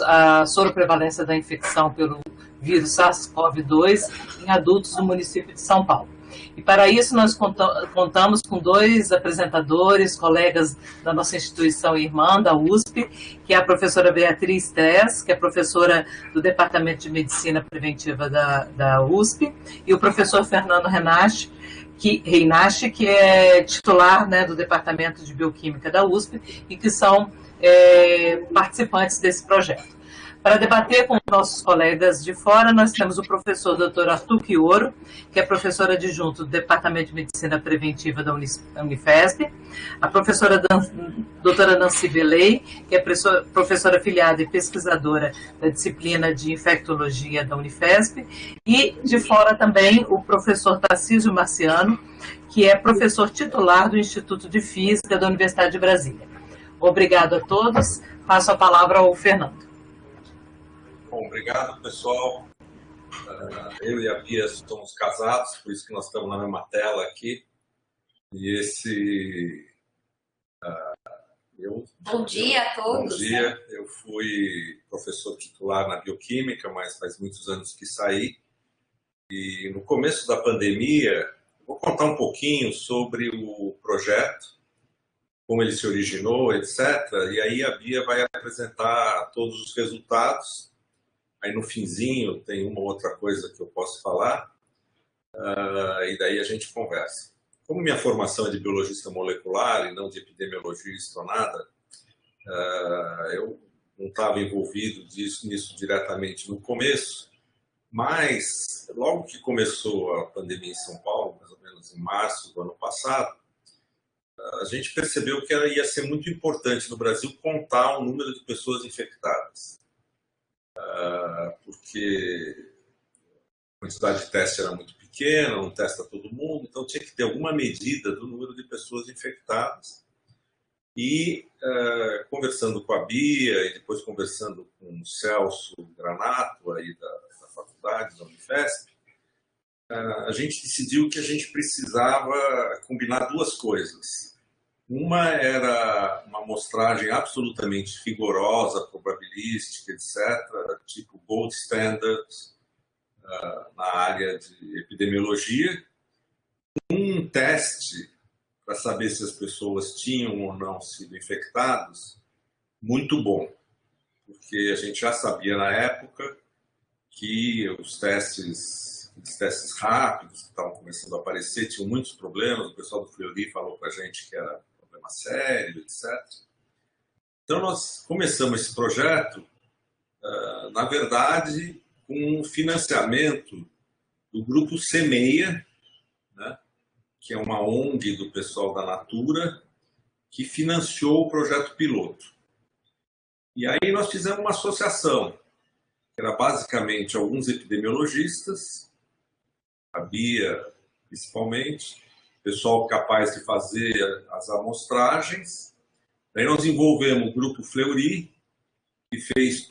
a soroprevalência da infecção pelo vírus SARS-CoV-2 em adultos do município de São Paulo. E para isso nós contamos com 2 apresentadores, colegas da nossa instituição irmã, da USP, que é a professora Beatriz Tess, que é professora do Departamento de Medicina Preventiva da USP, e o professor Fernando Reinache, que é titular, né, do Departamento de Bioquímica da USP e que são participantes desse projeto. Para debater com nossos colegas de fora, nós temos o professor Dr. Arthur Quioro, que é professor adjunto do Departamento de Medicina Preventiva da Unifesp, a professora doutora Nancy Beley, que é professora afiliada e pesquisadora da disciplina de Infectologia da Unifesp, e de fora também o professor Tarcísio Marciano, que é professor titular do Instituto de Física da Universidade de Brasília. Obrigado a todos. Passo a palavra ao Fernando. Bom, obrigado, pessoal. Eu e a Bia somos casados, por isso que nós estamos na mesma tela aqui. E Bom dia a todos. Bom dia. Eu fui professor titular na Bioquímica, mas faz muitos anos que saí. E no começo da pandemia, vou contar um pouquinho sobre o projeto, como ele se originou, etc. E aí a Bia vai apresentar todos os resultados. Aí no finzinho tem uma outra coisa que eu posso falar, e daí a gente conversa. Como minha formação é de biologista molecular e não de epidemiologista ou nada, eu não estava envolvido nisso diretamente no começo, mas logo que começou a pandemia em São Paulo, mais ou menos em março do ano passado, a gente percebeu que ia ser muito importante no Brasil contar o número de pessoas infectadas. Porque a quantidade de teste era muito pequena, não testa todo mundo, então tinha que ter alguma medida do número de pessoas infectadas. E conversando com a Bia e depois conversando com o Celso Granato, aí da faculdade, da Unifesp, a gente decidiu que a gente precisava combinar 2 coisas. Uma era uma amostragem absolutamente rigorosa, probabilística, etc., tipo gold standard na área de epidemiologia. Um teste para saber se as pessoas tinham ou não sido infectadas, muito bom, porque a gente já sabia na época que os testes rápidos que estavam começando a aparecer tinham muitos problemas. O pessoal do Fleury falou para a gente que era problema sério, etc. Então nós começamos esse projeto, na verdade, com um financiamento do grupo Semeia, né, que é uma ONG do pessoal da Natura, que financiou o projeto piloto. E aí nós fizemos uma associação, que era basicamente alguns epidemiologistas, a Bia principalmente, pessoal capaz de fazer as amostragens. Daí nós envolvemos o grupo Fleury, que fez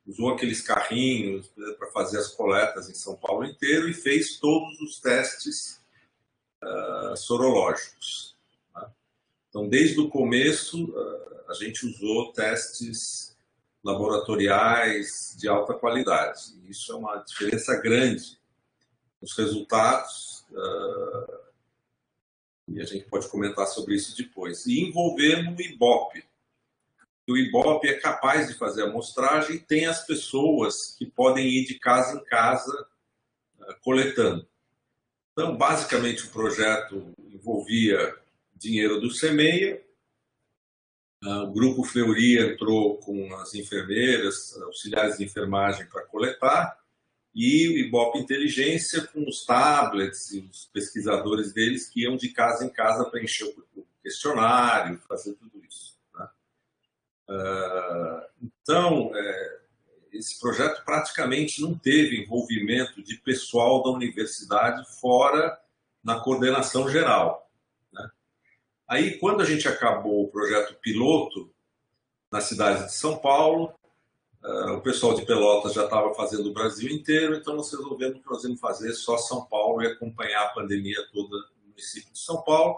usou aqueles carrinhos para fazer as coletas em São Paulo inteiro e fez todos os testes sorológicos. Né? Então, desde o começo, a gente usou testes laboratoriais de alta qualidade. E isso é uma diferença grande nos resultados, e a gente pode comentar sobre isso depois. E envolvemos o IBOP. O IBOP é capaz de fazer a amostragem e tem as pessoas que podem ir de casa em casa coletando. Então, basicamente, o projeto envolvia dinheiro do Semeia, o grupo Fleury entrou com as enfermeiras, auxiliares de enfermagem para coletar, e o IBOP Inteligência com os tablets e os pesquisadores deles que iam de casa em casa para encher o questionário, fazer tudo isso. Né? Então, esse projeto praticamente não teve envolvimento de pessoal da universidade fora na coordenação geral. Né? Aí, quando a gente acabou o projeto piloto na cidade de São Paulo, o pessoal de Pelotas já estava fazendo o Brasil inteiro, então nós resolvemos que nós íamos fazer só São Paulo e acompanhar a pandemia toda no município de São Paulo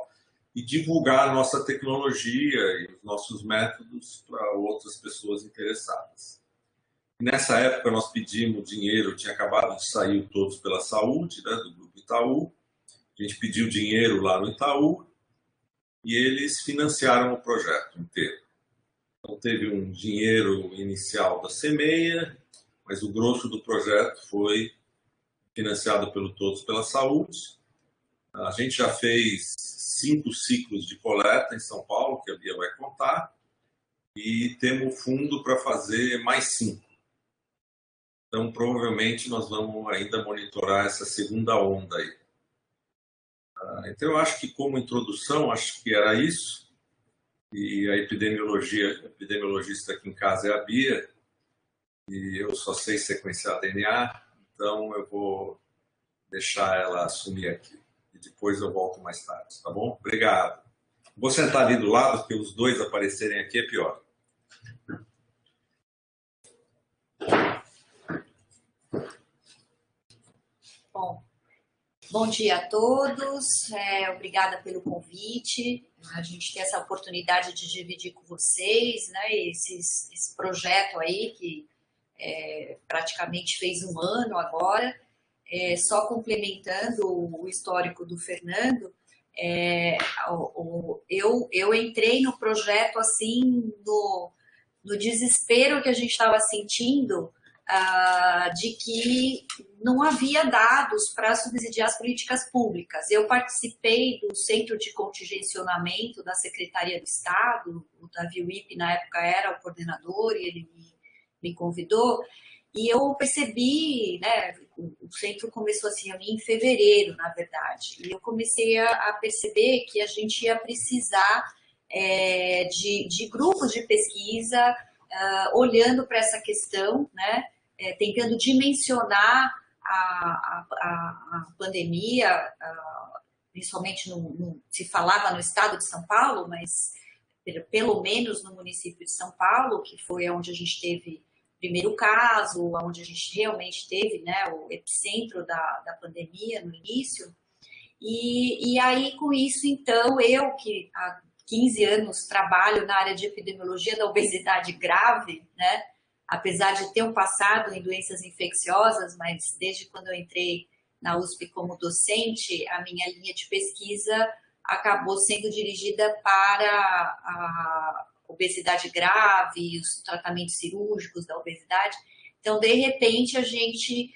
e divulgar a nossa tecnologia e os nossos métodos para outras pessoas interessadas. Nessa época nós pedimos dinheiro, tinha acabado de sair o Todos pela Saúde, né, do Grupo Itaú. A gente pediu dinheiro lá no Itaú e eles financiaram o projeto inteiro. Então teve um dinheiro inicial da Semeia, mas o grosso do projeto foi financiado pelo Todos pela Saúde. A gente já fez 5 ciclos de coleta em São Paulo, que a Bia vai contar, e temos fundo para fazer mais 5. Então, provavelmente, nós vamos ainda monitorar essa segunda onda aí. Então, eu acho que, como introdução, acho que era isso. E a epidemiologista aqui em casa é a Bia, e eu só sei sequenciar DNA, então eu vou deixar ela assumir aqui. E depois eu volto mais tarde, tá bom? Obrigado. Vou sentar ali do lado, porque os dois aparecerem aqui é pior. Bom dia a todos, obrigada pelo convite, a gente tem essa oportunidade de dividir com vocês, né, esse projeto aí que praticamente fez 1 ano agora, só complementando o histórico do Fernando, eu entrei no projeto assim, no desespero que a gente estava sentindo, de que não havia dados para subsidiar as políticas públicas. Eu participei do Centro de Contingenciamento da Secretaria do Estado, o Davi Wipp, na época, era o coordenador, e ele me convidou, e eu percebi, né, o centro começou a se reunir em fevereiro, na verdade, e eu comecei a perceber que a gente ia precisar de grupos de pesquisa, olhando para essa questão, né, tentando dimensionar a pandemia, principalmente se falava no estado de São Paulo, mas pelo menos no município de São Paulo, que foi onde a gente teve o primeiro caso, onde a gente realmente teve, né, o epicentro da pandemia no início. E aí, com isso, então, eu que há 15 anos trabalho na área de epidemiologia da obesidade grave, né? Apesar de ter um passado em doenças infecciosas, mas desde quando eu entrei na USP como docente, a minha linha de pesquisa acabou sendo dirigida para a obesidade grave e os tratamentos cirúrgicos da obesidade. Então, de repente, a gente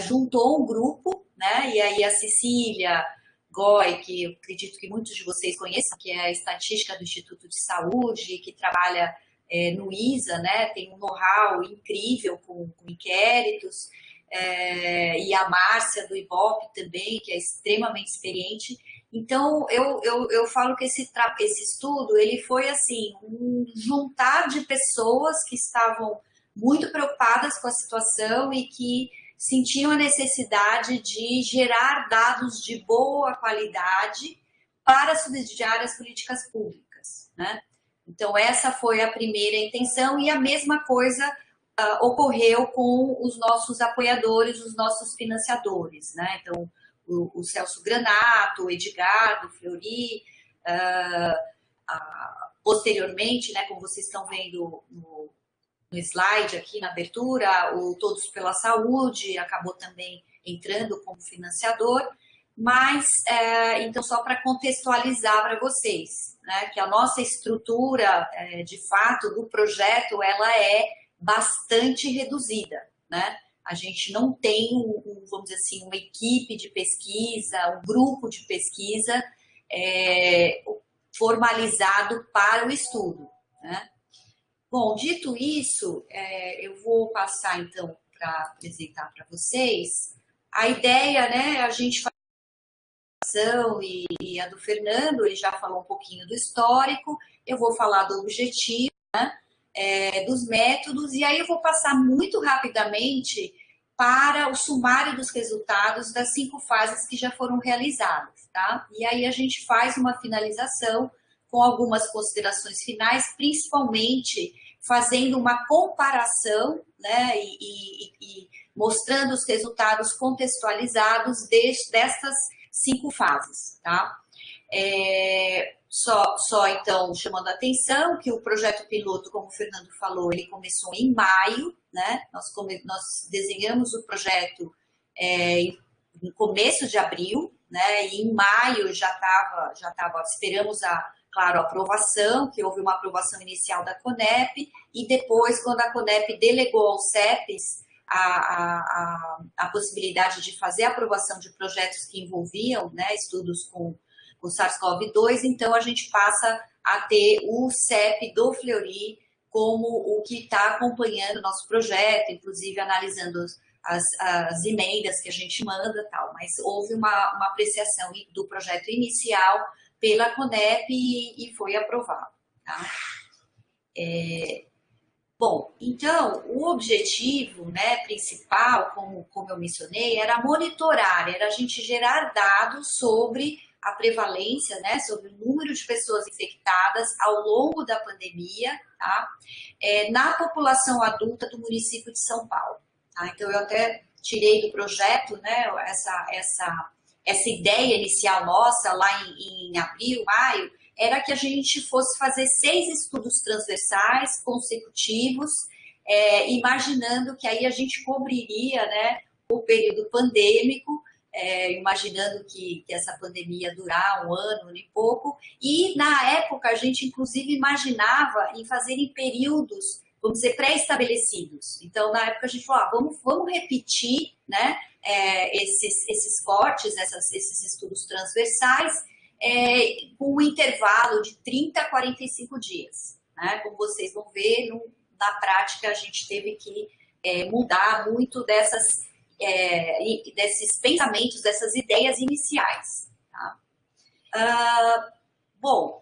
juntou um grupo, né? E aí a Cecília Goy, que eu acredito que muitos de vocês conheçam, que é a estatística do Instituto de Saúde, que trabalha no ISA, né, tem um know-how incrível com inquéritos, e a Márcia do IBOP também, que é extremamente experiente. Então, eu falo que esse estudo, ele foi assim, um juntar de pessoas que estavam muito preocupadas com a situação e que sentiam a necessidade de gerar dados de boa qualidade para subsidiar as políticas públicas, né? Então, essa foi a primeira intenção e a mesma coisa ocorreu com os nossos apoiadores, os nossos financiadores, né? Então, o Celso Granato, o Edgardo, o Fleury, posteriormente, né, como vocês estão vendo no slide aqui na abertura, o Todos pela Saúde acabou também entrando como financiador, mas, então, só para contextualizar para vocês, né, que a nossa estrutura, de fato, do projeto, ela é bastante reduzida, né? A gente não tem, vamos dizer assim, uma equipe de pesquisa, um grupo de pesquisa formalizado para o estudo, né? Bom, dito isso, eu vou passar, então, para apresentar para vocês. A ideia, né, a gente faz e a do Fernando, ele já falou um pouquinho do histórico, eu vou falar do objetivo, né, dos métodos, e aí eu vou passar muito rapidamente para o sumário dos resultados das 5 fases que já foram realizadas, tá? E aí a gente faz uma finalização com algumas considerações finais, principalmente fazendo uma comparação, né, e mostrando os resultados contextualizados destas 5 fases, tá? Só então chamando a atenção que o projeto piloto, como o Fernando falou, ele começou em maio, né? Nós desenhamos o projeto no começo de abril, né? E em maio já estava, esperamos claro, a aprovação, que houve uma aprovação inicial da CONEP, e depois, quando a CONEP delegou aos CEPs a possibilidade de fazer a aprovação de projetos que envolviam, né, estudos com SARS-CoV-2, então a gente passa a ter o CEP do Fleury como o que está acompanhando o nosso projeto, inclusive analisando as emendas que a gente manda e tal, mas houve uma apreciação do projeto inicial pela CONEP e foi aprovado. Tá? Bom, então, o objetivo, né, principal, como eu mencionei, era monitorar, era a gente gerar dados sobre a prevalência, né, sobre o número de pessoas infectadas ao longo da pandemia, tá? Na população adulta do município de São Paulo. Tá? Então, eu até tirei do projeto, né, essa ideia inicial nossa, lá em abril, maio, era que a gente fosse fazer 6 estudos transversais consecutivos, imaginando que aí a gente cobriria, né, o período pandêmico, imaginando que essa pandemia ia durar 1 ano e pouco, e na época a gente inclusive imaginava em fazer em períodos, vamos dizer, pré-estabelecidos. Então, na época a gente falou, vamos repetir, né, esses cortes, esses estudos transversais, com um intervalo de 30 a 45 dias. Né? Como vocês vão ver, na prática a gente teve que mudar muito desses pensamentos, dessas ideias iniciais. Tá? Bom,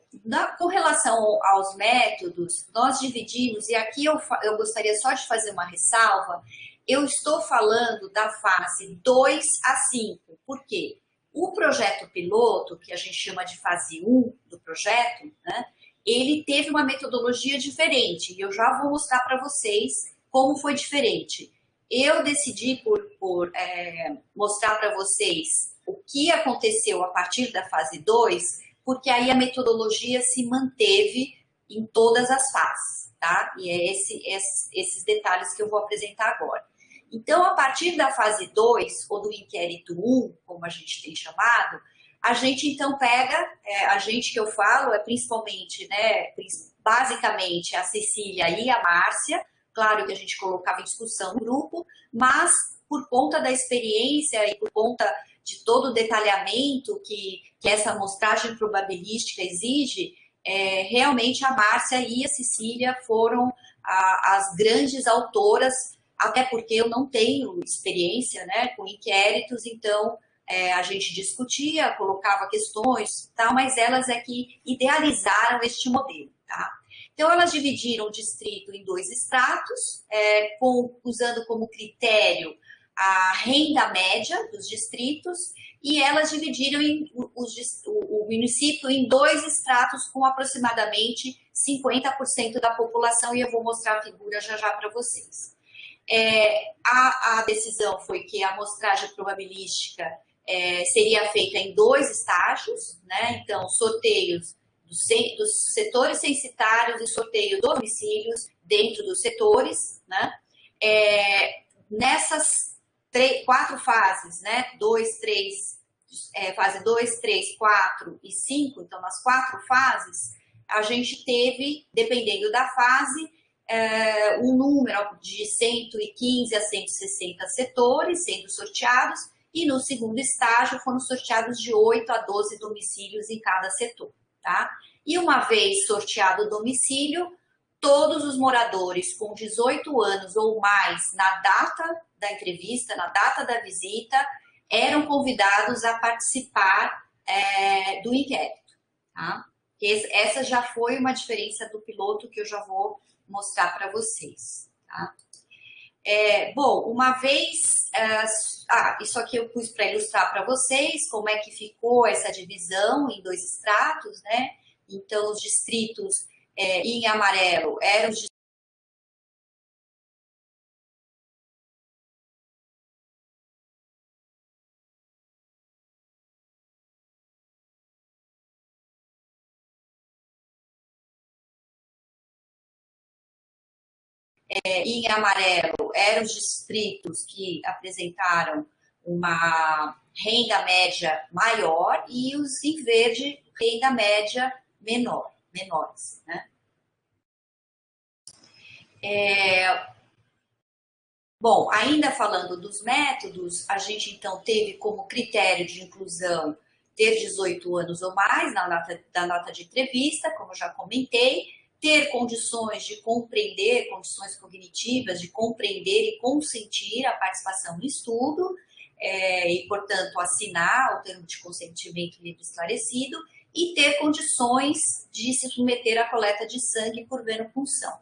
com relação aos métodos, nós dividimos, e aqui eu gostaria só de fazer uma ressalva, eu estou falando da fase 2 a 5, por quê? O projeto piloto, que a gente chama de fase 1 do projeto, né, ele teve uma metodologia diferente, e eu já vou mostrar para vocês como foi diferente. Eu decidi por mostrar para vocês o que aconteceu a partir da fase 2, porque aí a metodologia se manteve em todas as fases, tá? E é esses detalhes que eu vou apresentar agora. Então, a partir da fase 2, ou do inquérito 1, como a gente tem chamado, a gente então pega, a gente que eu falo principalmente, né, basicamente a Cecília e a Márcia, claro que a gente colocava em discussão no grupo, mas por conta da experiência e por conta de todo o detalhamento que essa amostragem probabilística exige, realmente a Márcia e a Cecília foram as grandes autoras, até porque eu não tenho experiência, né, com inquéritos, então a gente discutia, colocava questões, tal, mas elas é que idealizaram este modelo. Tá? Então, elas dividiram o distrito em 2 estratos, usando como critério a renda média dos distritos, e elas dividiram o município em 2 estratos com aproximadamente 50% da população, e eu vou mostrar a figura já para vocês. A decisão foi que a amostragem probabilística seria feita em 2 estágios, né? Então, sorteios dos setores censitários e sorteio dos domicílios dentro dos setores, né? Nessas 4 fases, né? Fase 2, 3, 4 e 5, então nas 4 fases, a gente teve, dependendo da fase, um número de 115 a 160 setores sendo sorteados, e no segundo estágio foram sorteados de 8 a 12 domicílios em cada setor. Tá? E uma vez sorteado o domicílio, todos os moradores com 18 anos ou mais na data da entrevista, na data da visita, eram convidados a participar do inquérito. Tá? Essa já foi uma diferença do piloto que eu já vou mostrar para vocês. Tá? Bom, uma vez... isso aqui eu pus para ilustrar para vocês como é que ficou essa divisão em 2 estratos, né? Então, os distritos em amarelo eram os em amarelo eram os distritos que apresentaram uma renda média maior e os em verde, renda média menores, né? Bom, ainda falando dos métodos, a gente então teve como critério de inclusão ter 18 anos ou mais da nota de entrevista, como eu já comentei, ter condições de compreender, condições cognitivas de compreender e consentir a participação no estudo, e, portanto, assinar o termo de consentimento livre esclarecido e ter condições de se submeter à coleta de sangue por venopunção.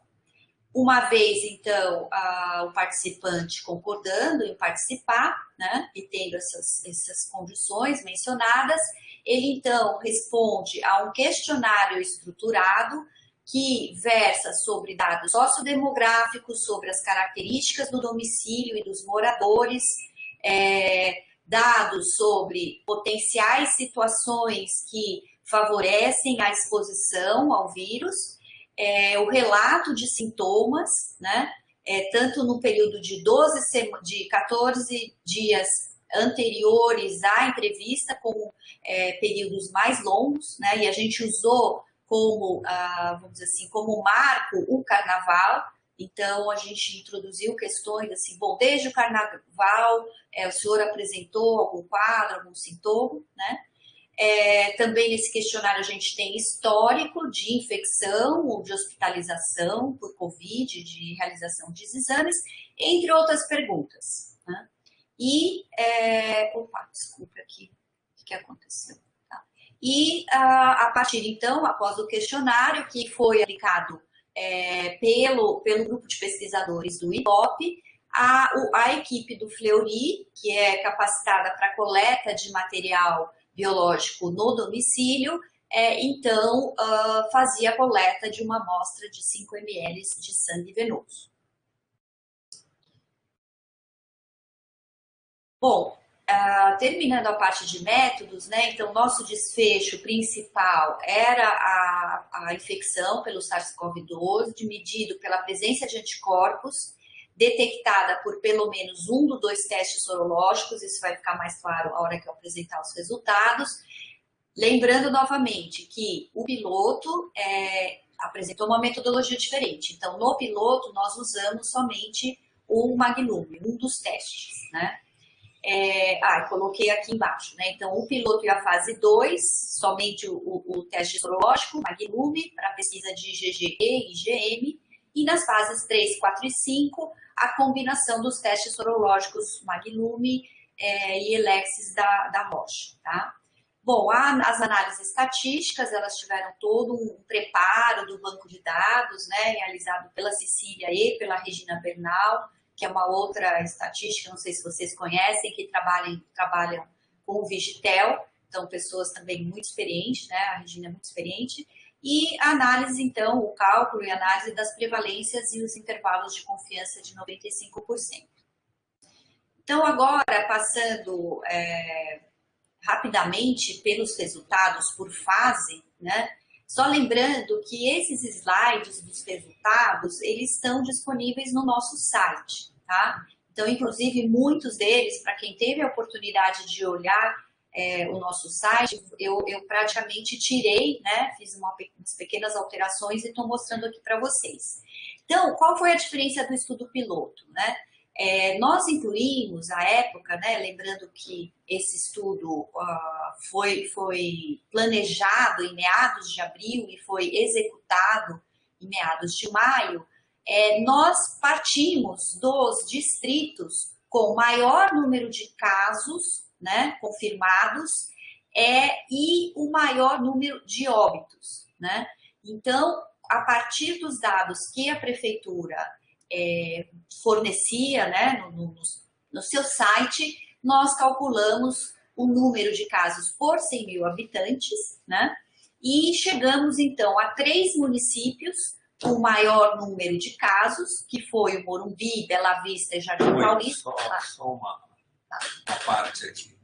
Uma vez, então, o participante concordando em participar, né, e tendo essas condições mencionadas, ele, então, responde a um questionário estruturado que versa sobre dados sociodemográficos, sobre as características do domicílio e dos moradores, dados sobre potenciais situações que favorecem a exposição ao vírus, o relato de sintomas, né? Tanto no período de 14 dias anteriores à entrevista, como períodos mais longos, né? E a gente usou como, vamos dizer assim, como marco o carnaval. Então, a gente introduziu questões assim, bom, desde o carnaval, o senhor apresentou algum quadro, algum sintoma, né? Também nesse questionário a gente tem histórico de infecção ou de hospitalização por Covid, de realização de exames, entre outras perguntas, né? E, desculpa aqui, o que aconteceu? Tá. E a partir, então, após o questionário que foi aplicado pelo grupo de pesquisadores do IBOP, a equipe do Fleury, que é capacitada para coleta de material biológico no domicílio, então fazia a coleta de uma amostra de 5 ml de sangue venoso. Bom, terminando a parte de métodos, né, então nosso desfecho principal era a infecção pelo SARS-CoV-2, medido pela presença de anticorpos, detectada por pelo menos um dos 2 testes sorológicos, isso vai ficar mais claro a hora que eu apresentar os resultados. Lembrando novamente que o piloto apresentou uma metodologia diferente. Então, no piloto, nós usamos somente o Maglume, um dos testes, né? Coloquei aqui embaixo, né? Então, o piloto e a fase 2, somente o teste sorológico, Maglume, para pesquisa de IgG e IgM, e nas fases 3, 4 e 5, a combinação dos testes sorológicos Maglume e Elexis da Roche, tá? Bom, as análises estatísticas, elas tiveram todo um preparo do banco de dados, né, realizado pela Cecília e pela Regina Bernal, que é uma outra estatística, não sei se vocês conhecem, que trabalham com o Vigitel, então pessoas também muito experientes, né, a Regina é muito experiente, e a análise, então, o cálculo e análise das prevalências e os intervalos de confiança de 95%. Então, agora, passando rapidamente pelos resultados por fase, né? Só lembrando que esses slides dos resultados, eles estão disponíveis no nosso site, tá? Então, inclusive, muitos deles, para quem teve a oportunidade de olhar o nosso site, eu praticamente tirei, né? Fiz umas pequenas alterações e estou mostrando aqui para vocês. Então, qual foi a diferença do estudo piloto, né? Nós incluímos, à época, né, lembrando que esse estudo foi planejado em meados de abril e foi executado em meados de maio, nós partimos dos distritos com maior número de casos, né, confirmados e o maior número de óbitos, né? Então, a partir dos dados que a prefeitura fornecia, né, no seu site, nós calculamos o número de casos por 100 mil habitantes, né, e chegamos então a 3 municípios com maior número de casos, que foi o Morumbi, Bela Vista e Jardim Paulista. Só uma parte aqui.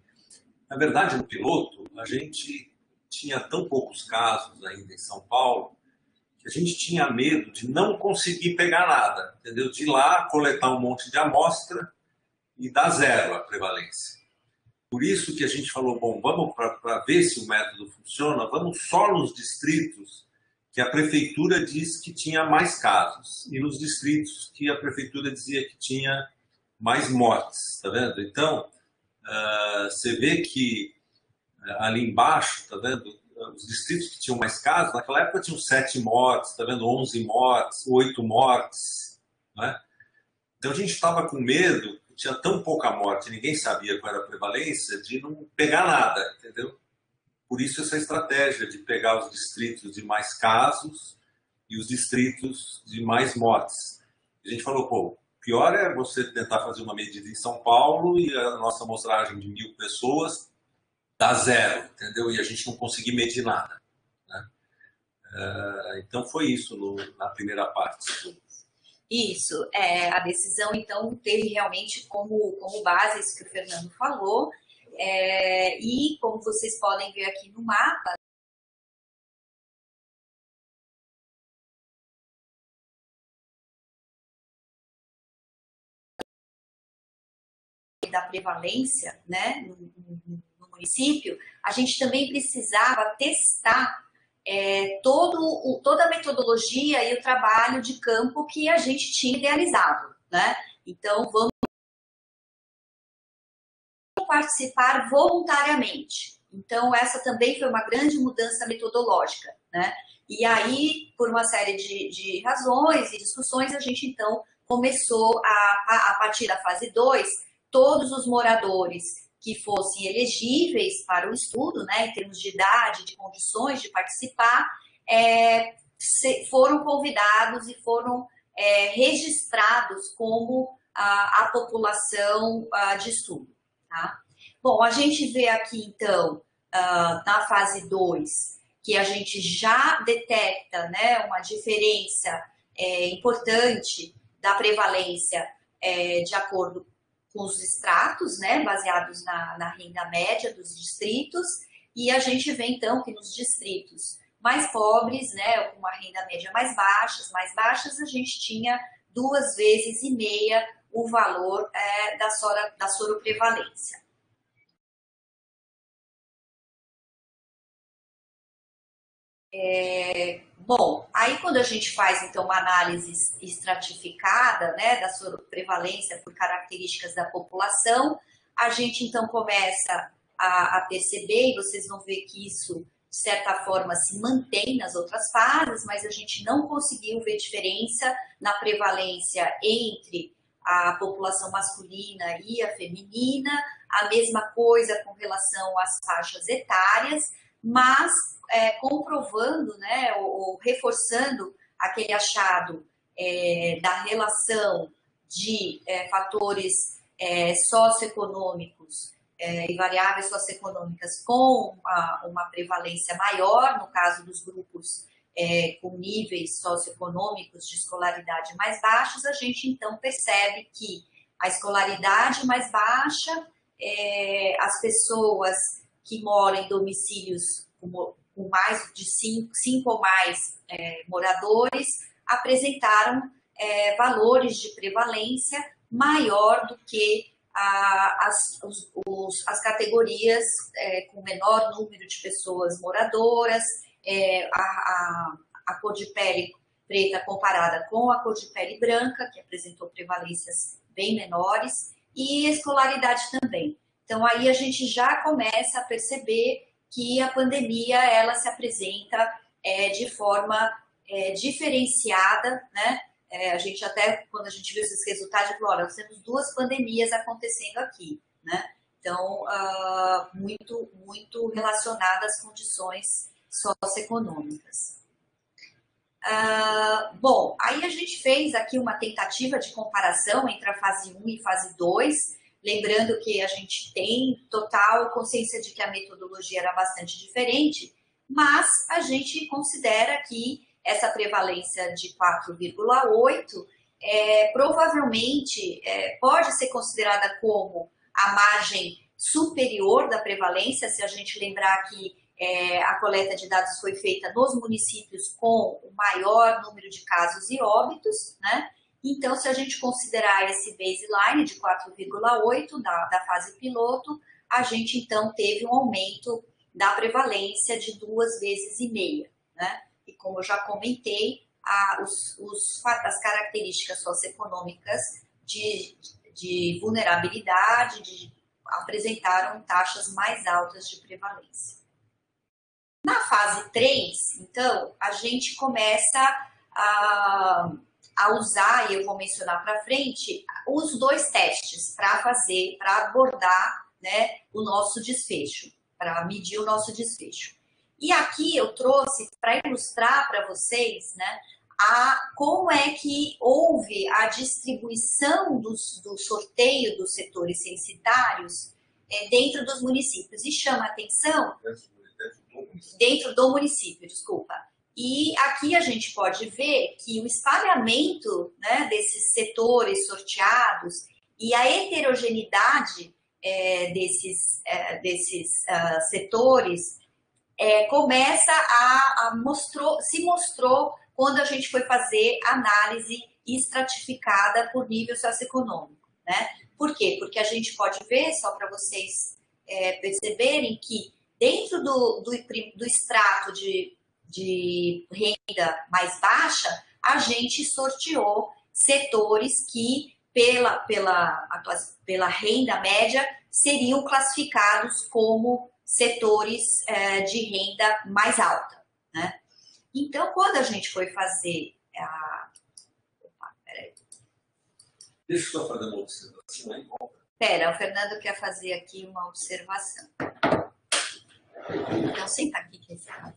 Na verdade, no piloto, a gente tinha tão poucos casos ainda em São Paulo, a gente tinha medo de não conseguir pegar nada, entendeu? De ir lá, coletar um monte de amostra e dar zero a prevalência. Por isso que a gente falou, bom, vamos para ver se o método funciona, vamos só nos distritos que a prefeitura diz que tinha mais casos e nos distritos que a prefeitura dizia que tinha mais mortes, tá vendo? Então, você vê que ali embaixo, tá vendo? Os distritos que tinham mais casos, naquela época tinham 7 mortes, tá vendo? 11 mortes, 8 mortes, né? Então a gente estava com medo, tinha tão pouca morte, ninguém sabia qual era a prevalência, de não pegar nada, entendeu? Por isso essa estratégia de pegar os distritos de mais casos e os distritos de mais mortes. A gente falou, pô, pior é você tentar fazer uma medida em São Paulo e a nossa amostragem de 1.000 pessoas dá zero, entendeu? E a gente não conseguir medir nada, né? Então foi isso na primeira parte. Isso, a decisão então teve realmente como base isso que o Fernando falou, e como vocês podem ver aqui no mapa, da prevalência, né, no município, a gente também precisava testar toda a metodologia e o trabalho de campo que a gente tinha idealizado, né? Então, vamos participar voluntariamente. Então, essa também foi uma grande mudança metodológica, né? E aí, por uma série de razões e discussões, a gente, então, começou a partir da fase 2, todos os moradores que fossem elegíveis para o estudo, né, em termos de idade, de condições de participar, foram convidados e foram registrados como a população de estudo. Tá? Bom, a gente vê aqui, então, na fase 2, que a gente já detecta, né, uma diferença importante da prevalência de acordo com os estratos, né, baseados na renda média dos distritos, e a gente vê então que nos distritos mais pobres, né, com uma renda média mais baixas, a gente tinha 2,5 vezes o valor da soroprevalência. Bom, aí quando a gente faz então uma análise estratificada, né, da soroprevalência por características da população, a gente então começa a perceber, e vocês vão ver que isso de certa forma se mantém nas outras fases, mas a gente não conseguiu ver diferença na prevalência entre a população masculina e a feminina, a mesma coisa com relação às faixas etárias, mas comprovando, né, ou reforçando aquele achado da relação de fatores socioeconômicos e variáveis socioeconômicas com uma prevalência maior, no caso dos grupos com níveis socioeconômicos de escolaridade mais baixos, a gente então percebe que a escolaridade mais baixa, as pessoas que moram em domicílios com mais de 5 ou mais moradores, apresentaram valores de prevalência maior do que as categorias com menor número de pessoas moradoras, a cor de pele preta comparada com a cor de pele branca, que apresentou prevalências bem menores, e escolaridade também. Então, aí a gente já começa a perceber que a pandemia ela se apresenta de forma diferenciada, né? A gente até, quando a gente viu esses resultados, falou, olha, nós temos 2 pandemias acontecendo aqui, né? Então, muito, muito relacionadas às condições socioeconômicas. Bom, aí a gente fez aqui uma tentativa de comparação entre a fase 1 e fase 2, lembrando que a gente tem total consciência de que a metodologia era bastante diferente, mas a gente considera que essa prevalência de 4,8 provavelmente pode ser considerada como a margem superior da prevalência, se a gente lembrar que A coleta de dados foi feita nos municípios com o maior número de casos e óbitos, né? Então, se a gente considerar esse baseline de 4,8 da fase piloto, a gente então teve um aumento da prevalência de 2,5 vezes, né? E como eu já comentei, as características socioeconômicas de vulnerabilidade apresentaram taxas mais altas de prevalência. Na fase 3, então, a gente começa a usar, e eu vou mencionar para frente, os 2 testes para abordar, né, o nosso desfecho, para medir o nosso desfecho. E aqui eu trouxe para ilustrar para vocês, né, como é que houve a distribuição do sorteio dos setores censitários dentro dos municípios. E chama atenção... Dentro do município, desculpa. E aqui a gente pode ver que o espalhamento, né, desses setores sorteados e a heterogeneidade desses setores começa se mostrou quando a gente foi fazer análise estratificada por nível socioeconômico, né? Por quê? Porque a gente pode ver, só para vocês perceberem, que dentro do extrato de renda mais baixa, a gente sorteou setores que, pela renda média, seriam classificados como setores de renda mais alta, né? Então, quando a gente foi fazer peraí. Deixa eu só fazer uma observação aí. O Fernando quer fazer aqui uma observação. Então, senta aqui que esse cara.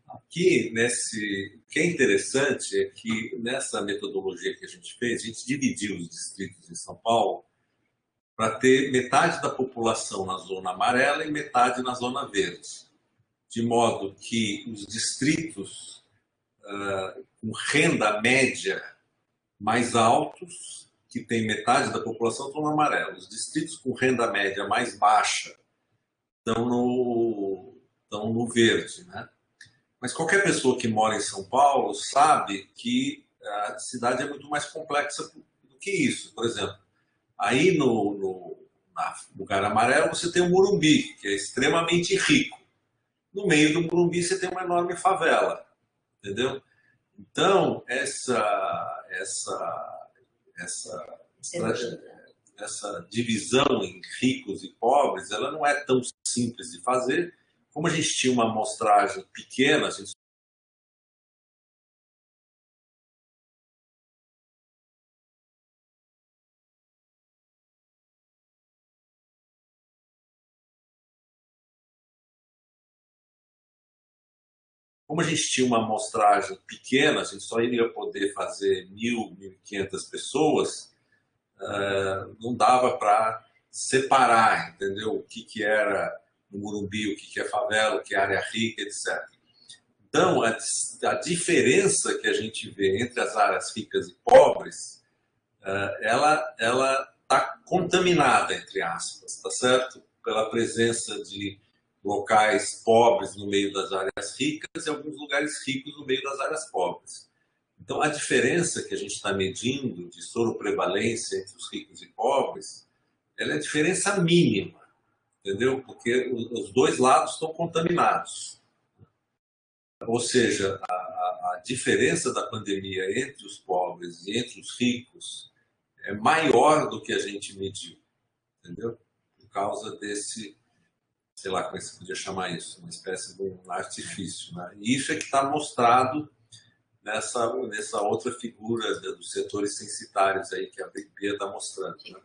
Aqui, o que é interessante é que nessa metodologia que a gente fez, a gente dividiu os distritos de São Paulo para ter metade da população na zona amarela e metade na zona verde. De modo que os distritos com renda média mais altos, que tem metade da população, estão no amarelo. Os distritos com renda média mais baixa estão no verde, né? Mas qualquer pessoa que mora em São Paulo sabe que a cidade é muito mais complexa do que isso. Por exemplo, aí no lugar amarelo você tem o Morumbi, que é extremamente rico. No meio do Morumbi você tem uma enorme favela, entendeu? Então, essa divisão em ricos e pobres, ela não é tão simples de fazer. Como a gente tinha uma amostragem pequena, a gente só iria poder fazer 1.000, 1.500 pessoas, não dava para separar, entendeu? O que era no Morumbi, o que é favela, o que é área rica, etc. Então, a diferença que a gente vê entre as áreas ricas e pobres, ela está contaminada, entre aspas, tá certo? Pela presença de locais pobres no meio das áreas ricas e alguns lugares ricos no meio das áreas pobres. Então, a diferença que a gente está medindo de soroprevalência entre os ricos e pobres, ela é diferença mínima, entendeu? Porque os dois lados estão contaminados. Ou seja, a diferença da pandemia entre os pobres e entre os ricos é maior do que a gente mediu, entendeu? Por causa desse, sei lá como é que você podia chamar isso, uma espécie de um artifício, né? E isso é que está mostrado nessa outra figura dos setores censitários aí que a Bia está mostrando, né?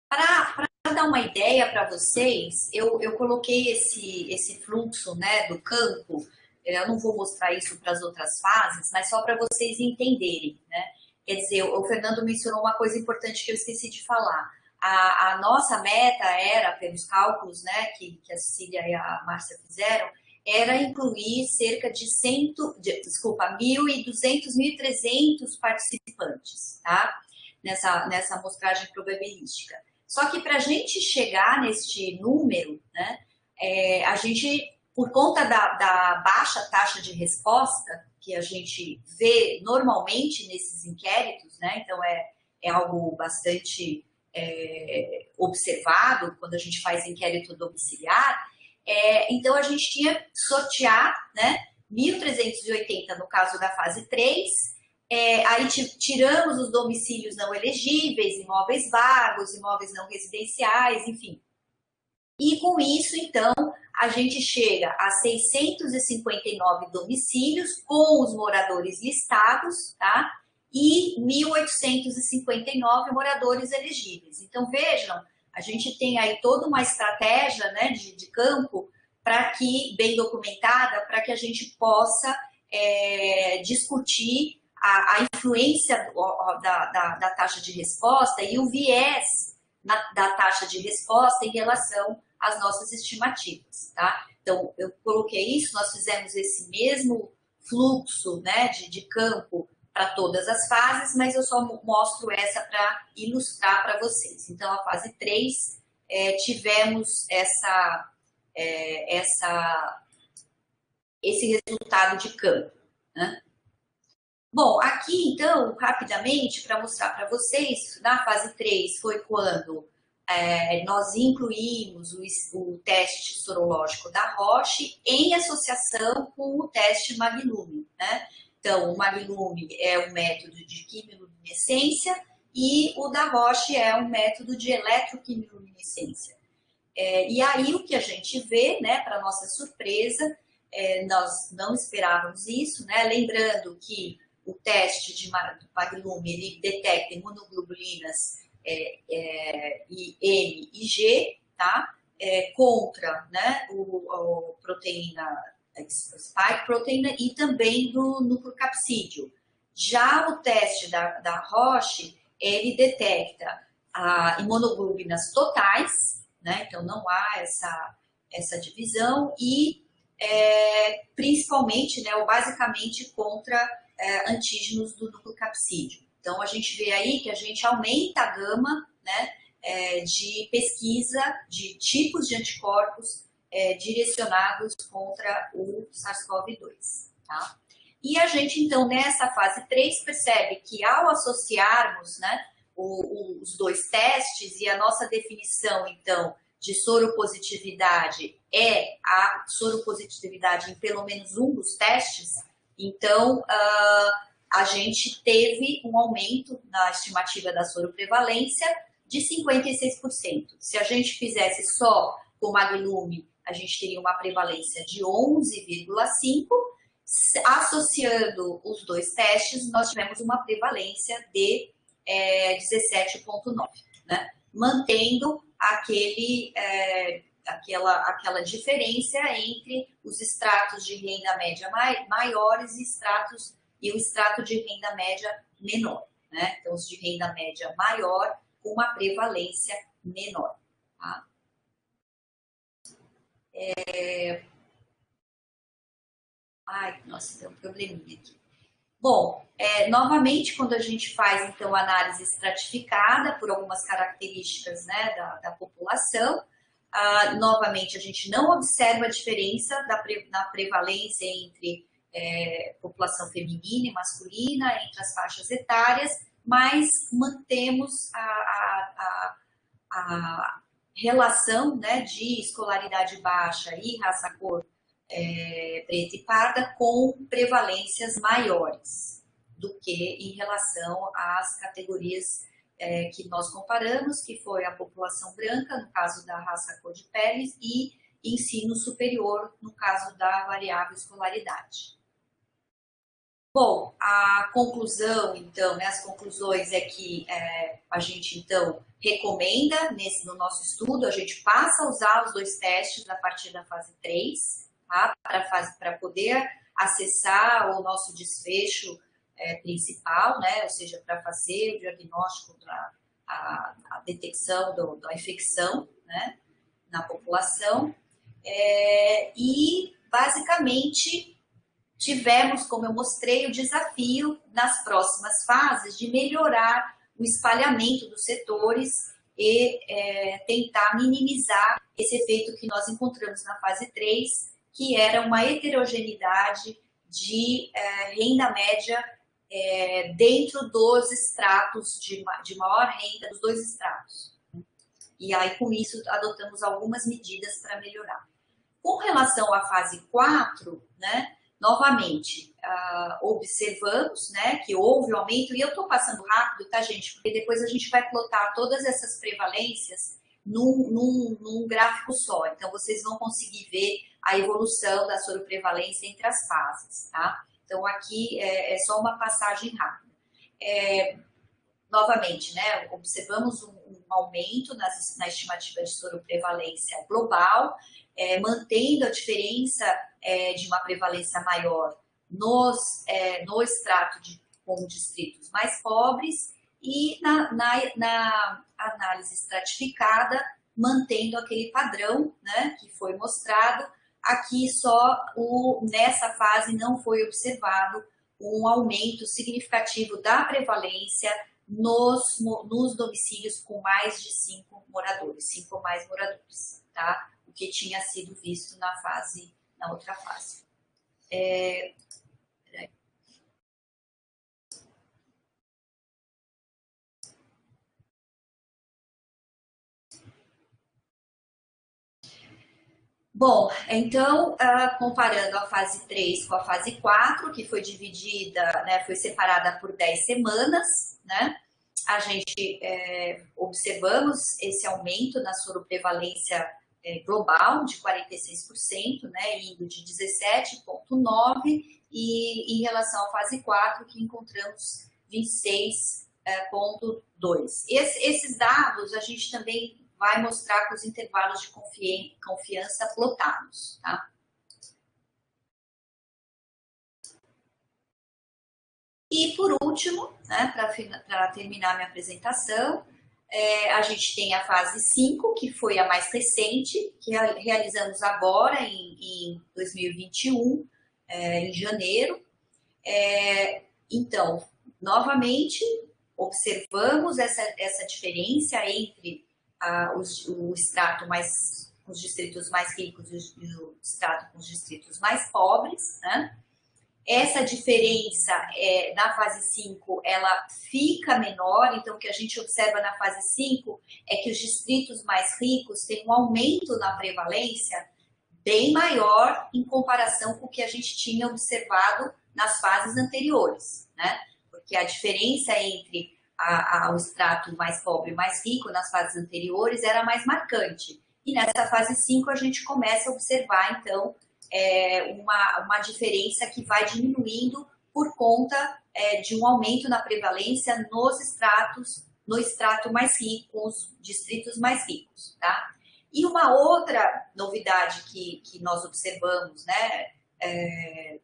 Para dar uma ideia para vocês, eu coloquei esse fluxo, né, do campo. Eu não vou mostrar isso para as outras fases, mas só para vocês entenderem, né? Quer dizer, o Fernando mencionou uma coisa importante que eu esqueci de falar. A nossa meta era, pelos cálculos, né, que a Cecília e a Márcia fizeram, era incluir cerca de 1.200, 1.300 participantes, tá? Nessa amostragem probabilística. Só que para a gente chegar neste número, né, a gente, por conta da baixa taxa de resposta que a gente vê normalmente nesses inquéritos, né, então é algo bastante observado quando a gente faz inquérito domiciliar, então a gente tinha que sortear, né, 1.380 no caso da fase 3, aí tiramos os domicílios não elegíveis, imóveis vagos, imóveis não residenciais, enfim. E com isso, então, a gente chega a 659 domicílios com os moradores listados, tá? E 1.859 moradores elegíveis. Então, vejam, a gente tem aí toda uma estratégia, né, de campo para que, bem documentada, para que a gente possa discutir a influência da taxa de resposta e o viés da taxa de resposta em relação às nossas estimativas, tá? Então, eu coloquei isso, nós fizemos esse mesmo fluxo, né, de campo para todas as fases, mas eu só mostro essa para ilustrar para vocês. Então, a fase 3, tivemos esse resultado de campo, né? Bom, aqui então, rapidamente, para mostrar para vocês, na fase 3 foi quando nós incluímos o teste sorológico da Roche em associação com o teste Magnum, né? Então, o Magnum é um método de quimiluminescência e o da Roche é um método de eletroquimiluminescência. E aí o que a gente vê, né, para nossa surpresa, nós não esperávamos isso, né? Lembrando que o teste de Magnum, ele detecta imunoglobulinas M e G, tá? Contra, né, o proteína spike proteína e também do núcleo capsídeo. Já o teste da Roche, ele detecta imunoglobulinas totais, né? Então não há essa divisão e principalmente, né, ou basicamente contra antígenos do núcleo capsídeo. Então a gente vê aí que a gente aumenta a gama, né, de pesquisa de tipos de anticorpos direcionados contra o SARS-CoV-2, tá? E a gente, então, nessa fase 3, percebe que ao associarmos, né, os dois testes e a nossa definição, então, de soropositividade é a soropositividade em pelo menos um dos testes, então, a gente teve um aumento na estimativa da soroprevalência de 56%. Se a gente fizesse só com Magnum, a gente teria uma prevalência de 11,5%. Associando os dois testes, nós tivemos uma prevalência de 17,9%, né? Mantendo aquela diferença entre os estratos de renda média maiores e o extrato de renda média menor, né? Então, os de renda média maior com uma prevalência menor, tá? Ai, nossa, tem um probleminha aqui. Bom, novamente, quando a gente faz, então, análise estratificada por algumas características, né, da população, novamente, a gente não observa a diferença na prevalência entre população feminina e masculina, entre as faixas etárias, mas mantemos a relação, né, de escolaridade baixa e raça-cor preta e parda com prevalências maiores do que em relação às categorias que nós comparamos, que foi a população branca, no caso da raça cor de pele, e ensino superior, no caso da variável escolaridade. Bom, a conclusão, então, né, as conclusões é que a gente, então, recomenda, no nosso estudo, a gente passa a usar os dois testes a partir da fase 3, tá, para poder acessar o nosso desfecho principal, né, ou seja, para fazer o diagnóstico a detecção da infecção, né, na população. E, basicamente, tivemos, como eu mostrei, o desafio nas próximas fases de melhorar o espalhamento dos setores e tentar minimizar esse efeito que nós encontramos na fase 3, que era uma heterogeneidade de renda média dentro dos estratos de maior renda, dos dois estratos. E aí, com isso, adotamos algumas medidas para melhorar. Com relação à fase 4, né, novamente, observamos, né, que houve um aumento, e eu estou passando rápido, tá, gente? Porque depois a gente vai plotar todas essas prevalências num gráfico só. Então, vocês vão conseguir ver a evolução da soroprevalência entre as fases, tá? Então, aqui é só uma passagem rápida. Novamente, né, observamos um aumento na estimativa de soroprevalência global, mantendo a diferença de uma prevalência maior no extrato com distritos mais pobres e na análise estratificada, mantendo aquele padrão, né, que foi mostrado. Aqui nessa fase não foi observado um aumento significativo da prevalência nos domicílios com mais de 5 moradores, 5 ou mais moradores, tá? O que tinha sido visto na outra fase. Bom, então, comparando a fase 3 com a fase 4, que foi dividida, né, foi separada por 10 semanas, né, a gente observamos esse aumento na soroprevalência global de 46%, né, indo de 17,9%, e em relação à fase 4, que encontramos 26,2%. Esses dados a gente também vai mostrar com os intervalos de confiança plotados, tá? E por último, né, para terminar minha apresentação, a gente tem a fase 5, que foi a mais recente, que realizamos agora em 2021, em janeiro. Então, novamente, observamos essa diferença entre o extrato com os distritos mais ricos e o extrato com os distritos mais pobres, né? Essa diferença na fase 5, ela fica menor, então o que a gente observa na fase 5 é que os distritos mais ricos têm um aumento na prevalência bem maior em comparação com o que a gente tinha observado nas fases anteriores, né? Porque a diferença entre o extrato mais pobre e mais rico nas fases anteriores era mais marcante. E nessa fase 5 a gente começa a observar, então, uma diferença que vai diminuindo por conta de um aumento na prevalência no extrato mais rico, com os distritos mais ricos, tá? E uma outra novidade que nós observamos, né,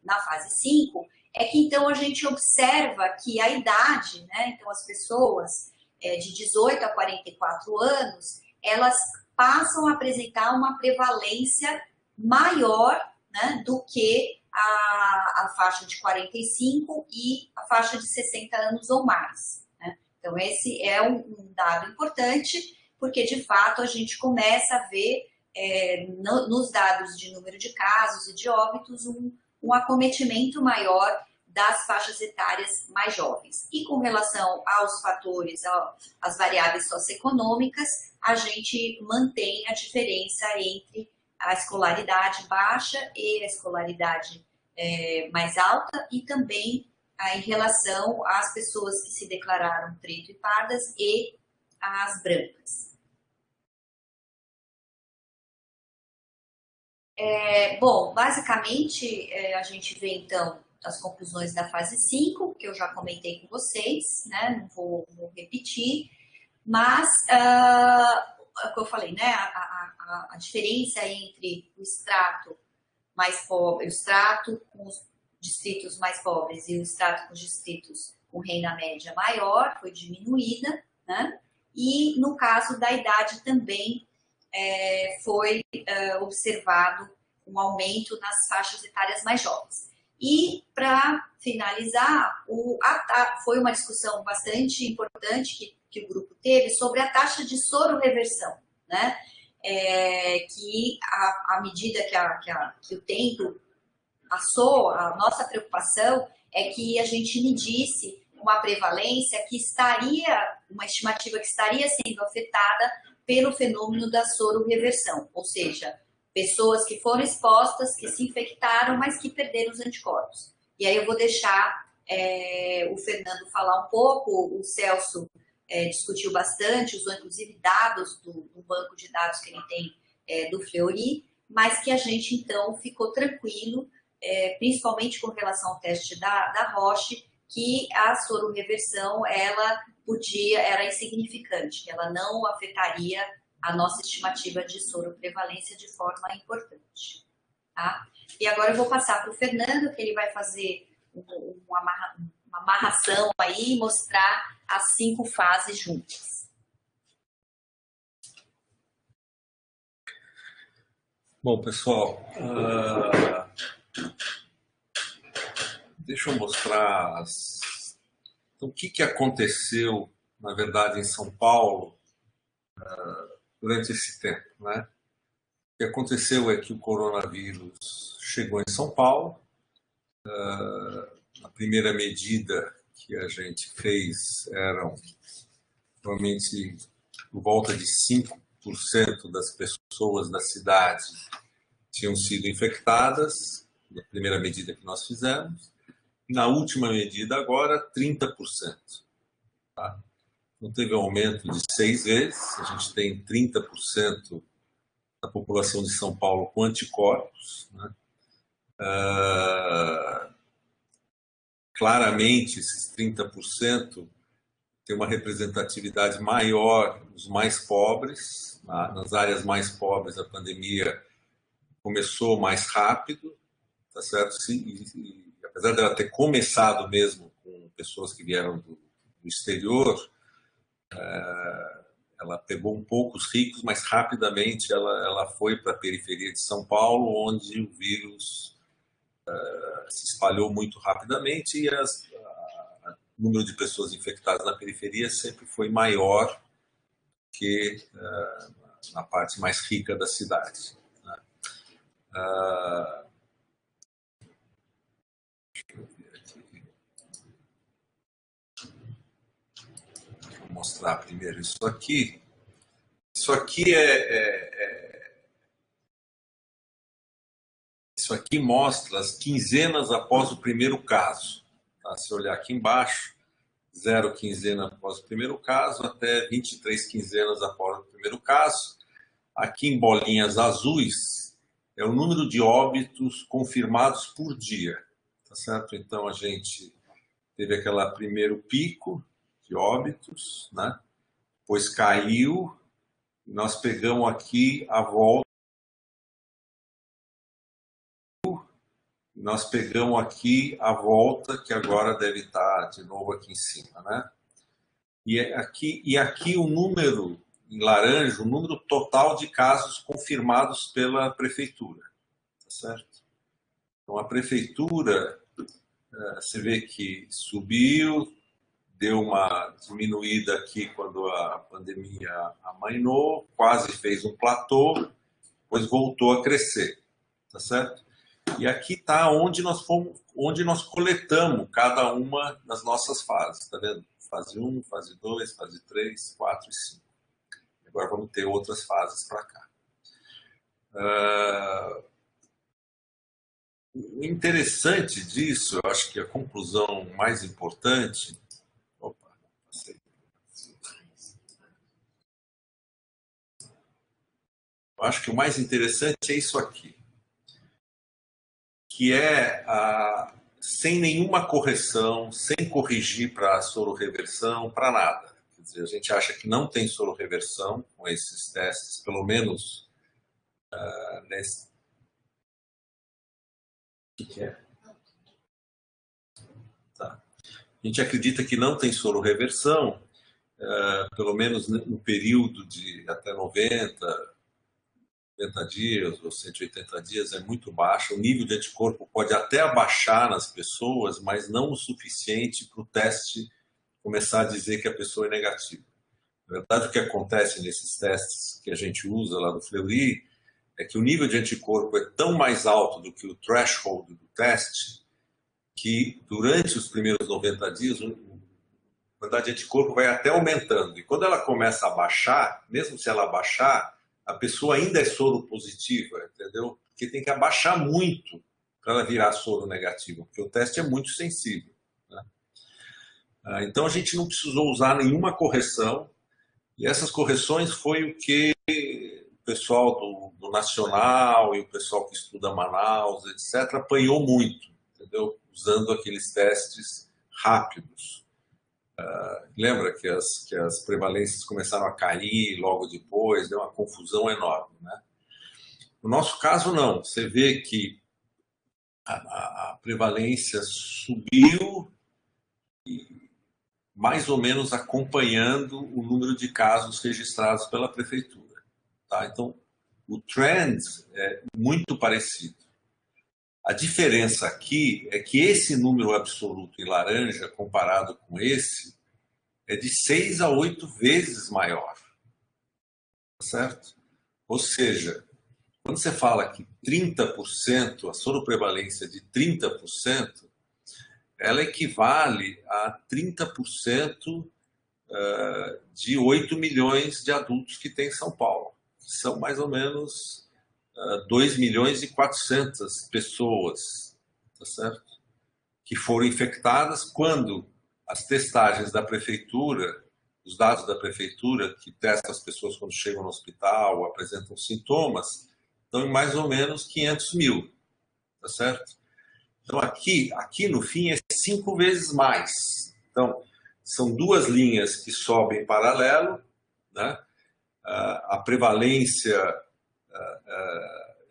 na fase 5 é que então a gente observa que a idade, né, então as pessoas de 18 a 44 anos, elas passam a apresentar uma prevalência maior, né, do que a faixa de 45 e a faixa de 60 anos ou mais, né? Então esse é um dado importante, porque de fato a gente começa a ver nos dados de número de casos e de óbitos um acometimento maior das faixas etárias mais jovens. E com relação aos fatores, às variáveis socioeconômicas, a gente mantém a diferença entre a escolaridade baixa e a escolaridade mais alta, e também em relação às pessoas que se declararam preto e pardas e as brancas. Bom, basicamente a gente vê então as conclusões da fase 5, que eu já comentei com vocês, né? Não vou repetir, mas o que eu falei, né? A diferença entre o extrato mais pobre, o extrato com os distritos mais pobres e o extrato com os distritos com renda média maior foi diminuída, né? E no caso da idade também foi observado um aumento nas faixas etárias mais jovens. E, para finalizar, foi uma discussão bastante importante que que o grupo teve sobre a taxa de soro-reversão, né? Que à medida que o tempo passou, a nossa preocupação é que a gente medisse uma prevalência que estaria, uma estimativa que estaria sendo afetada pelo fenômeno da soro-reversão, ou seja, pessoas que foram expostas, que se infectaram, mas que perderam os anticorpos. E aí eu vou deixar o Fernando falar um pouco, o Celso discutiu bastante, usou inclusive dados do banco de dados que ele tem do Fleury, mas que a gente então ficou tranquilo, principalmente com relação ao teste da Roche, que a soro-reversão era insignificante, que ela não afetaria a nossa estimativa de soro-prevalência de forma importante. Tá? E agora eu vou passar para o Fernando, que ele vai fazer uma amarração aí e mostrar as 5 fases juntas. Bom, pessoal, deixa eu mostrar então, o que aconteceu, na verdade, em São Paulo durante esse tempo, né? O que aconteceu é que o coronavírus chegou em São Paulo. A primeira medida que a gente fez eram provavelmente por volta de 5% das pessoas da cidade tinham sido infectadas, na primeira medida que nós fizemos. Na última medida agora, 30%. Tá? Então teve um aumento de 6 vezes, a gente tem 30% da população de São Paulo com anticorpos, né? Claramente, esses 30% têm uma representatividade maior nos mais pobres. Nas áreas mais pobres, a pandemia começou mais rápido, tá certo? E apesar dela ter começado mesmo com pessoas que vieram do exterior, ela pegou um pouco os ricos, mas rapidamente ela foi para a periferia de São Paulo, onde o vírus se espalhou muito rapidamente e o número de pessoas infectadas na periferia sempre foi maior que na parte mais rica da cidade. Né? Deixa eu ver aqui. Deixa eu mostrar primeiro isso aqui. Isso aqui Isso aqui mostra as quinzenas após o primeiro caso. Tá? Se olhar aqui embaixo, 0 quinzena após o primeiro caso, até 23 quinzenas após o primeiro caso. Aqui em bolinhas azuis é o número de óbitos confirmados por dia. Tá certo? Então a gente teve aquele primeiro pico de óbitos, né? Depois caiu, e nós pegamos aqui a volta. Nós pegamos aqui a volta, que agora deve estar de novo aqui em cima, né? E aqui o número, em laranja, o número total de casos confirmados pela prefeitura, tá certo? Então a prefeitura, você vê que subiu, deu uma diminuída aqui quando a pandemia amainou, quase fez um platô, depois voltou a crescer, tá certo? E aqui está onde nós coletamos cada uma das nossas fases, tá vendo? Fase 1, fase 2, fase 3, 4 e 5. Agora vamos ter outras fases para cá. O interessante disso, eu acho que a conclusão mais importante... Opa, passei. Eu acho que o mais interessante é isso aqui, que é sem nenhuma correção, sem corrigir para soro-reversão, para nada. Quer dizer, a gente acha que não tem soro-reversão com esses testes, pelo menos nesse... O que é? Tá. A gente acredita que não tem soro-reversão, pelo menos no período de até 90 dias ou 180 dias é muito baixo. O nível de anticorpo pode até abaixar nas pessoas, mas não o suficiente para o teste começar a dizer que a pessoa é negativa. Na verdade, o que acontece nesses testes que a gente usa lá no Fleury é que o nível de anticorpo é tão mais alto do que o threshold do teste que durante os primeiros 90 dias a quantidade de anticorpo vai até aumentando. E quando ela começa a baixar, mesmo se ela baixar, a pessoa ainda é soro positiva, entendeu? Porque tem que abaixar muito para ela virar soro negativo, porque o teste é muito sensível, né? Então a gente não precisou usar nenhuma correção, e essas correções foi o que o pessoal do Nacional e o pessoal que estuda Manaus, etc., apanhou muito, entendeu? Usando aqueles testes rápidos. Lembra que as prevalências começaram a cair logo depois, deu uma confusão enorme, né? No nosso caso, não. Você vê que a prevalência subiu mais ou menos acompanhando o número de casos registrados pela prefeitura, tá? Então, o trend é muito parecido. A diferença aqui é que esse número absoluto em laranja, comparado com esse, é de 6 a 8 vezes maior, certo? Ou seja, quando você fala que 30%, a soroprevalência de 30%, ela equivale a 30% de 8 milhões de adultos que tem em São Paulo. São mais ou menos 2 milhões e 400 pessoas, tá certo? Que foram infectadas quando as testagens da prefeitura, os dados da prefeitura, que testam as pessoas quando chegam no hospital ou apresentam sintomas, estão em mais ou menos 500 mil, tá certo? Então, aqui no fim, é 5 vezes mais. Então, são duas linhas que sobem em paralelo, né? A prevalência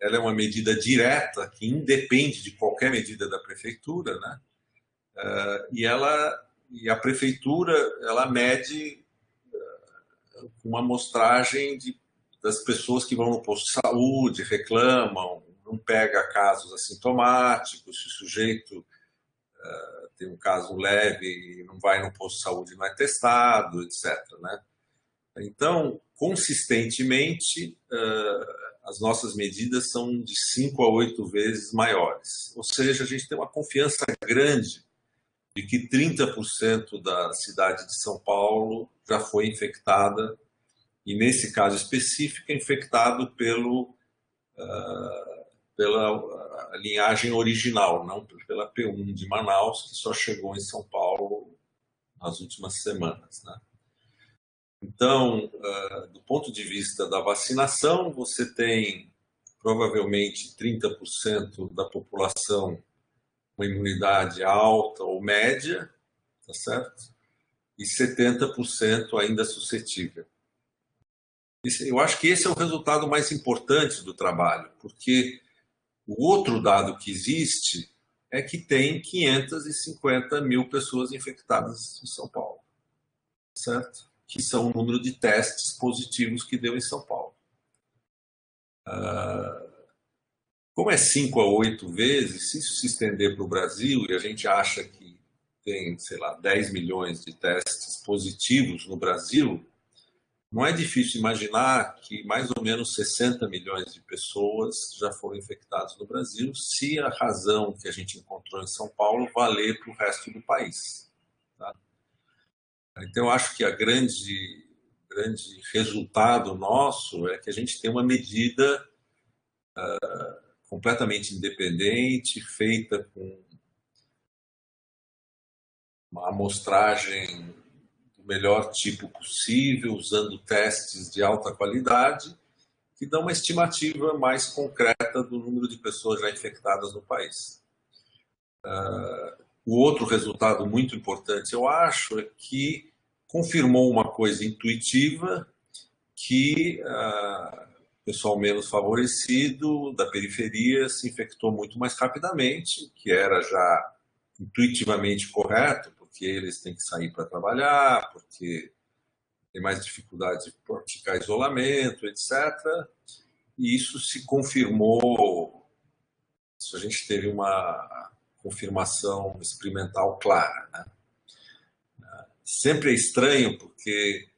ela é uma medida direta que independe de qualquer medida da prefeitura, né? E a prefeitura ela mede uma amostragem das pessoas que vão no posto de saúde, reclamam, não pega casos assintomáticos, se o sujeito tem um caso leve e não vai no posto de saúde, não é testado, etc., né? Então, consistentemente, as nossas medidas são de 5 a 8 vezes maiores. Ou seja, a gente tem uma confiança grande de que 30% da cidade de São Paulo já foi infectada, e nesse caso específico, infectado pela linhagem original, não pela P1 de Manaus, que só chegou em São Paulo nas últimas semanas, né? Então, do ponto de vista da vacinação, você tem provavelmente 30% da população com imunidade alta ou média, tá certo? E 70% ainda suscetível. Eu acho que esse é o resultado mais importante do trabalho, porque o outro dado que existe é que tem 550 mil pessoas infectadas em São Paulo, certo? Que são o número de testes positivos que deu em São Paulo. Como é 5 a 8 vezes, se isso se estender para o Brasil, e a gente acha que tem, sei lá, 10 milhões de testes positivos no Brasil, não é difícil imaginar que mais ou menos 60 milhões de pessoas já foram infectadas no Brasil, se a razão que a gente encontrou em São Paulo valer para o resto do país, tá? Então, eu acho que a grande resultado nosso é que a gente tem uma medida completamente independente, feita com uma amostragem do melhor tipo possível, usando testes de alta qualidade, que dão uma estimativa mais concreta do número de pessoas já infectadas no país. O outro resultado muito importante, eu acho, é que confirmou uma coisa intuitiva, que o pessoal menos favorecido da periferia se infectou muito mais rapidamente, que era já intuitivamente correto, porque eles têm que sair para trabalhar, porque tem mais dificuldade de praticar isolamento, etc. E isso se confirmou, isso a gente teve uma confirmação experimental clara, né? Sempre é estranho, porque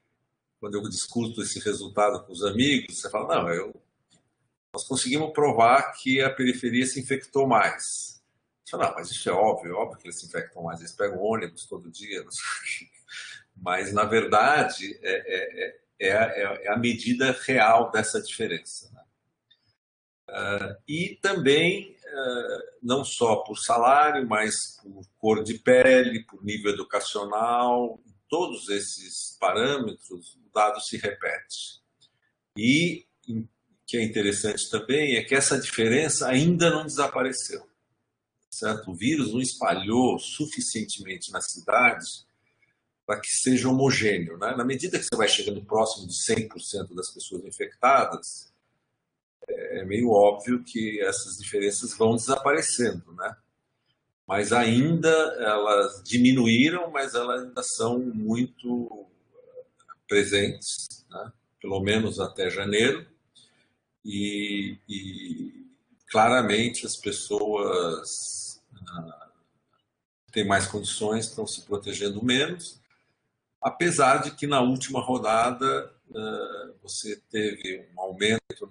quando eu discuto esse resultado com os amigos, você fala, não, nós conseguimos provar que a periferia se infectou mais. Você fala, não, mas isso é óbvio que eles se infectam mais, eles pegam ônibus todo dia, não sei o quê. Mas, na verdade, é a medida real dessa diferença, né? E também, não só por salário, mas por cor de pele, por nível educacional, todos esses parâmetros, o dado se repete. E o que é interessante também é que essa diferença ainda não desapareceu, certo? O vírus não espalhou suficientemente nas cidades para que seja homogêneo, né? Na medida que você vai chegando próximo de 100% das pessoas infectadas, é meio óbvio que essas diferenças vão desaparecendo, né? Mas ainda elas diminuíram, mas elas ainda são muito presentes, né? Pelo menos até janeiro, e claramente as pessoas têm mais condições, estão se protegendo menos, apesar de que na última rodada você teve um aumento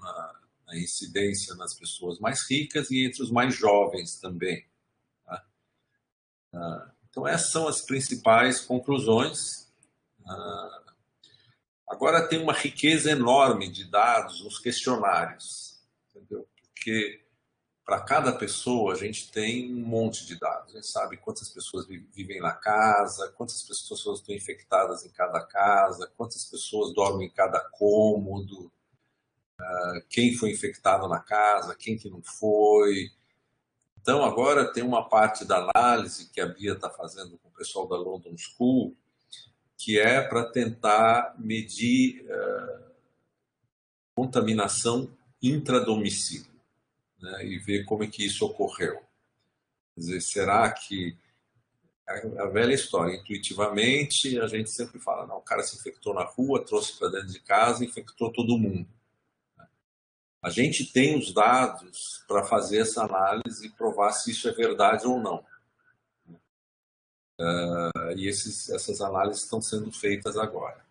na incidência nas pessoas mais ricas e entre os mais jovens também. Tá? Então essas são as principais conclusões. Agora tem uma riqueza enorme de dados nos questionários, entendeu? Porque para cada pessoa a gente tem um monte de dados. A gente sabe quantas pessoas vivem na casa, quantas pessoas estão infectadas em cada casa, quantas pessoas dormem em cada cômodo, quem foi infectado na casa, quem que não foi. Então agora tem uma parte da análise que a Bia está fazendo com o pessoal da London School, que é para tentar medir contaminação intradomicílio, né, e ver como é que isso ocorreu. Quer dizer, será que a velha história, intuitivamente a gente sempre fala, não, o cara se infectou na rua, trouxe para dentro de casa, infectou todo mundo. A gente tem os dados para fazer essa análise e provar se isso é verdade ou não. E essas análises estão sendo feitas agora.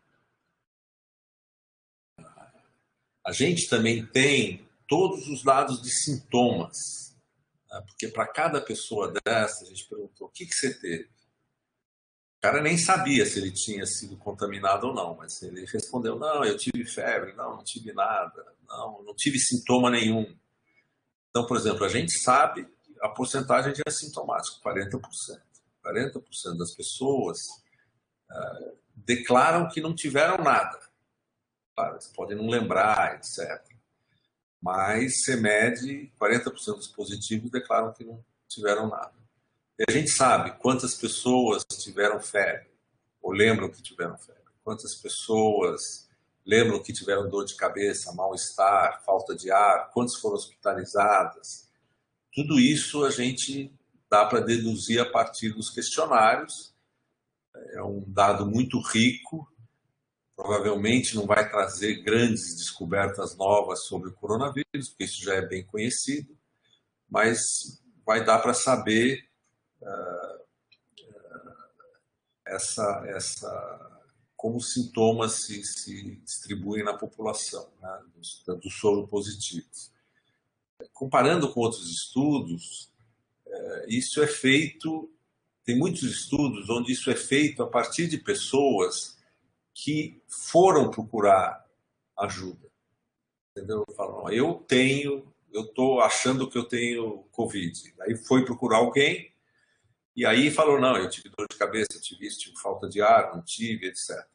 A gente também tem todos os dados de sintomas, né? Porque para cada pessoa dessa, a gente perguntou, o que você teve? O cara nem sabia se ele tinha sido contaminado ou não, mas ele respondeu, não, eu tive febre, não tive nada, não tive sintoma nenhum. Então, por exemplo, a gente sabe a porcentagem de assintomáticos, 40%. 40% das pessoas declaram que não tiveram nada. Claro, eles podem não lembrar, etc. Mas você mede, 40% dos positivos declaram que não tiveram nada. E a gente sabe quantas pessoas tiveram febre, ou lembram que tiveram febre. Quantas pessoas lembram que tiveram dor de cabeça, mal-estar, falta de ar, quantas foram hospitalizadas. Tudo isso a gente dá para deduzir a partir dos questionários. É um dado muito rico, provavelmente não vai trazer grandes descobertas novas sobre o coronavírus, porque isso já é bem conhecido, mas vai dar para saber como os sintomas se distribuem na população, né, dos soropositivos. Comparando com outros estudos, isso é feito, tem muitos estudos onde isso é feito a partir de pessoas que foram procurar ajuda. Entendeu? Falam, eu estou achando que eu tenho Covid. Aí foi procurar alguém e aí falou, não, eu tive dor de cabeça, eu tive isso, tive falta de ar, não tive, etc.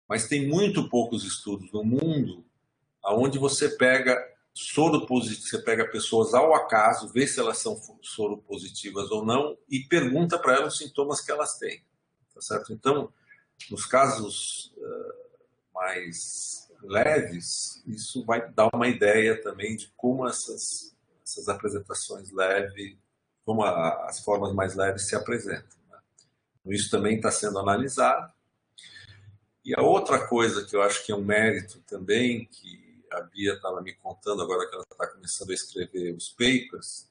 Mas tem muito poucos estudos no mundo onde você pega soropositivos, você pega pessoas ao acaso, vê se elas são soropositivas ou não e pergunta para elas os sintomas que elas têm. Tá certo? Então, nos casos mais leves, isso vai dar uma ideia também de como essas apresentações leves, como as formas mais leves se apresentam, né? Isso também está sendo analisado. E a outra coisa que eu acho que é um mérito também, que a Bia estava me contando agora que ela está começando a escrever os papers,